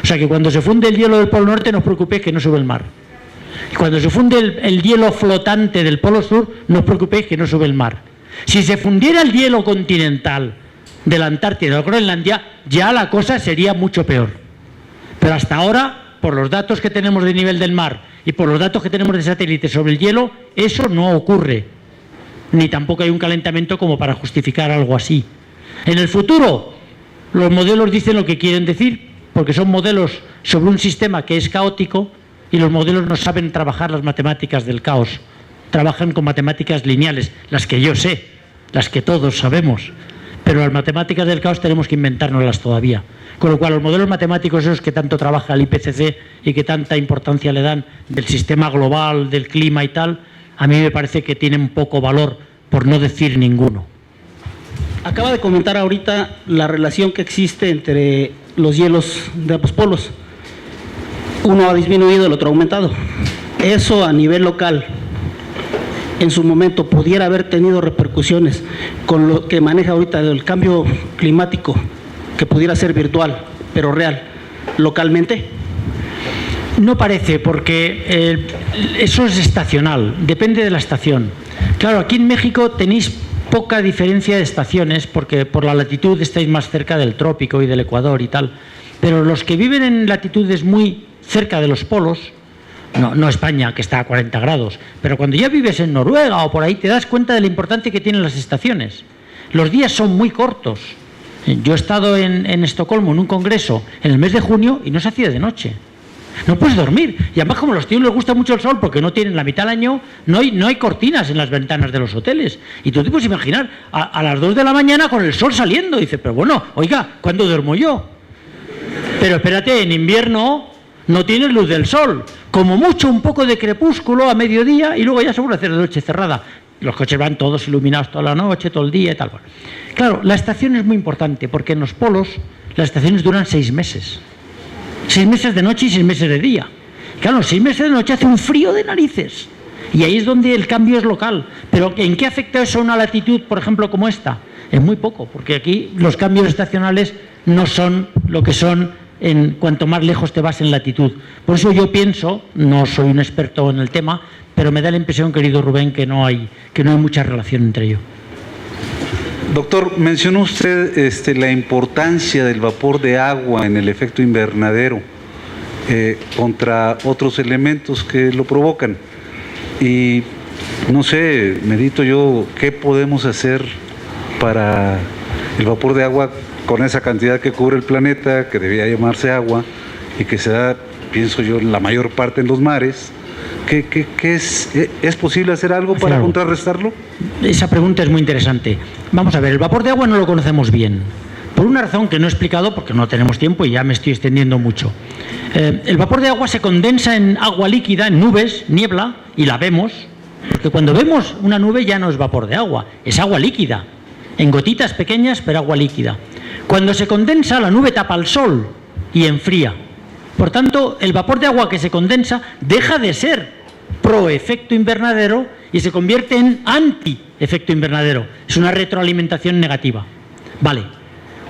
[SPEAKER 2] O sea que cuando se funde el hielo del Polo Norte, no os preocupéis que no sube el mar. Y cuando se funde el hielo flotante del Polo Sur, no os preocupéis que no sube el mar. Si se fundiera el hielo continental de la Antártida o Groenlandia, ya la cosa sería mucho peor. Pero hasta ahora, por los datos que tenemos de nivel del mar y por los datos que tenemos de satélites sobre el hielo, eso no ocurre. Ni tampoco hay un calentamiento como para justificar algo así. En el futuro, los modelos dicen lo que quieren decir, porque son modelos sobre un sistema que es caótico y los modelos no saben trabajar las matemáticas del caos. Trabajan con matemáticas lineales, las que yo sé, las que todos sabemos. Pero las matemáticas del caos tenemos que inventárnoslas todavía. Con lo cual, los modelos matemáticos esos que tanto trabaja el IPCC y que tanta importancia le dan del sistema global, del clima y tal, a mí me parece que tienen poco valor, por no decir ninguno.
[SPEAKER 4] Acaba de comentar ahorita la relación que existe entre los hielos de ambos polos. uno ha disminuido, el otro ha aumentado. Eso a nivel local, en su momento, pudiera haber tenido repercusiones con lo que maneja ahorita el cambio climático, que pudiera ser virtual, pero real, localmente.
[SPEAKER 2] No parece, porque eso es estacional, depende de la estación. Claro, aquí en México tenéis poca diferencia de estaciones, porque por la latitud estáis más cerca del trópico y del Ecuador y tal, pero los que viven en latitudes muy cerca de los polos, no España, que está a 40 grados, pero cuando ya vives en Noruega o por ahí, te das cuenta de la importancia que tienen las estaciones. Los días son muy cortos. Yo he estado en Estocolmo en un congreso en el mes de junio y no se hacía de noche. No puedes dormir. Y además, como a los tíos les gusta mucho el sol, porque no tienen la mitad del año, no hay cortinas en las ventanas de los hoteles. Y tú te puedes imaginar a las 2 de la mañana con el sol saliendo. Y dices, pero bueno, oiga, ¿cuándo duermo yo? Pero espérate, en invierno no tienes luz del sol. Como mucho un poco de crepúsculo a mediodía y luego ya se vuelve a hacer de noche cerrada. Los coches van todos iluminados toda la noche, todo el día y tal. Claro, la estación es muy importante porque en los polos las estaciones duran 6 meses. 6 meses de noche y 6 meses de día. Claro, 6 meses de noche hace un frío de narices. Y ahí es donde el cambio es local. Pero ¿en qué afecta eso a una latitud, por ejemplo, como esta? En muy poco, porque aquí los cambios estacionales no son lo que son en cuanto más lejos te vas en latitud. Por eso yo pienso, no soy un experto en el tema, pero me da la impresión, querido Rubén, que no hay mucha relación entre ello.
[SPEAKER 5] Doctor, mencionó usted la importancia del vapor de agua en el efecto invernadero contra otros elementos que lo provocan. Y no sé, medito yo, ¿qué podemos hacer para el vapor de agua con esa cantidad que cubre el planeta, que debía llamarse agua, y que se da, pienso yo, la mayor parte en los mares? ¿Es posible hacer algo para contrarrestarlo?
[SPEAKER 2] Esa pregunta es muy interesante. Vamos a ver, el vapor de agua no lo conocemos bien, por una razón que no he explicado porque no tenemos tiempo y ya me estoy extendiendo mucho. El vapor de agua se condensa en agua líquida, en nubes, niebla, y la vemos, porque cuando vemos una nube ya no es vapor de agua, es agua líquida, en gotitas pequeñas, pero agua líquida. Cuando se condensa, la nube tapa el sol y enfría. Por tanto, el vapor de agua que se condensa deja de ser pro-efecto invernadero y se convierte en anti-efecto invernadero. Es una retroalimentación negativa. Vale.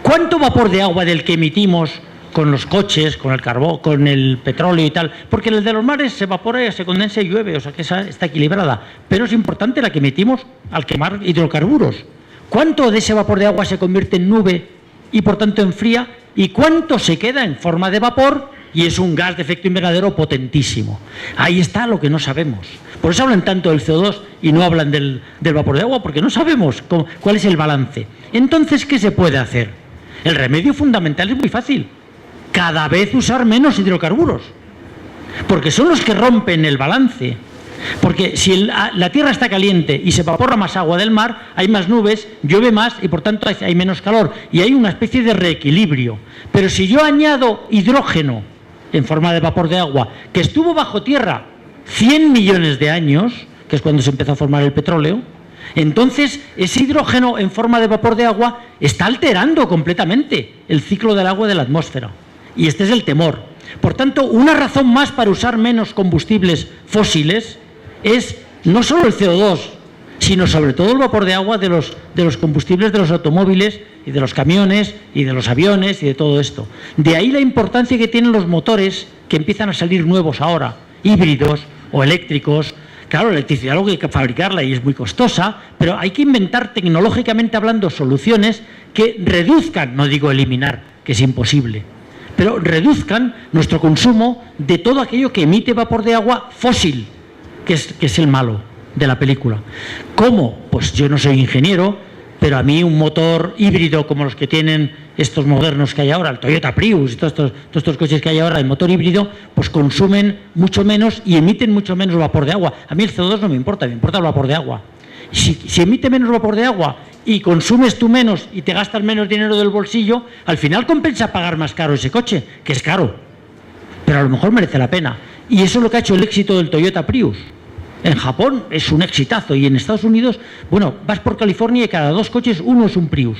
[SPEAKER 2] ¿Cuánto vapor de agua del que emitimos con los coches, con el carbón, con el petróleo y tal? Porque el de los mares se evapora, se condensa y llueve, o sea que esa está equilibrada. Pero es importante la que emitimos al quemar hidrocarburos. ¿Cuánto de ese vapor de agua se convierte en nube y por tanto enfría? ¿Y cuánto se queda en forma de vapor? Y es un gas de efecto invernadero potentísimo. Ahí está lo que no sabemos. Por eso hablan tanto del CO2 y no hablan del vapor de agua, porque no sabemos cuál es el balance. Entonces, ¿qué se puede hacer? El remedio fundamental es muy fácil. Cada vez usar menos hidrocarburos. Porque son los que rompen el balance. Porque si la tierra está caliente y se evapora más agua del mar, hay más nubes, llueve más y por tanto hay menos calor. Y hay una especie de reequilibrio. Pero si yo añado hidrógeno en forma de vapor de agua, que estuvo bajo tierra 100 millones de años, que es cuando se empezó a formar el petróleo, entonces ese hidrógeno en forma de vapor de agua está alterando completamente el ciclo del agua de la atmósfera. Y este es el temor. Por tanto, una razón más para usar menos combustibles fósiles es no solo el CO2, sino sobre todo el vapor de agua de los combustibles de los automóviles y de los camiones y de los aviones y de todo esto. De ahí la importancia que tienen los motores que empiezan a salir nuevos ahora, híbridos o eléctricos. Claro, la electricidad luego hay que fabricarla y es muy costosa, pero hay que inventar tecnológicamente hablando soluciones que reduzcan, no digo eliminar, que es imposible, pero reduzcan nuestro consumo de todo aquello que emite vapor de agua fósil, que es el malo de la película. ¿Cómo? Pues yo no soy ingeniero, pero a mí un motor híbrido como los que tienen estos modernos que hay ahora, el Toyota Prius y todos estos coches que hay ahora, el motor híbrido, pues consumen mucho menos y emiten mucho menos vapor de agua. A mí el CO2 no me importa el vapor de agua. Si emite menos vapor de agua y consumes tú menos y te gastas menos dinero del bolsillo, al final compensa pagar más caro ese coche, que es caro, pero a lo mejor merece la pena. Y eso es lo que ha hecho el éxito del Toyota Prius. En Japón es un exitazo y en Estados Unidos, bueno, vas por California y cada 2 coches uno es un Prius.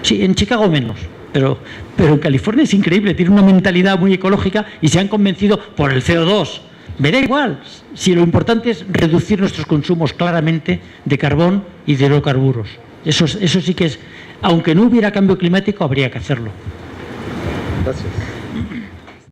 [SPEAKER 2] Sí, en Chicago menos, pero en California es increíble, tiene una mentalidad muy ecológica y se han convencido por el CO2. Me da igual, si lo importante es reducir nuestros consumos claramente de carbón y de hidrocarburos. Eso sí que es, aunque no hubiera cambio climático, habría que hacerlo.
[SPEAKER 5] Gracias.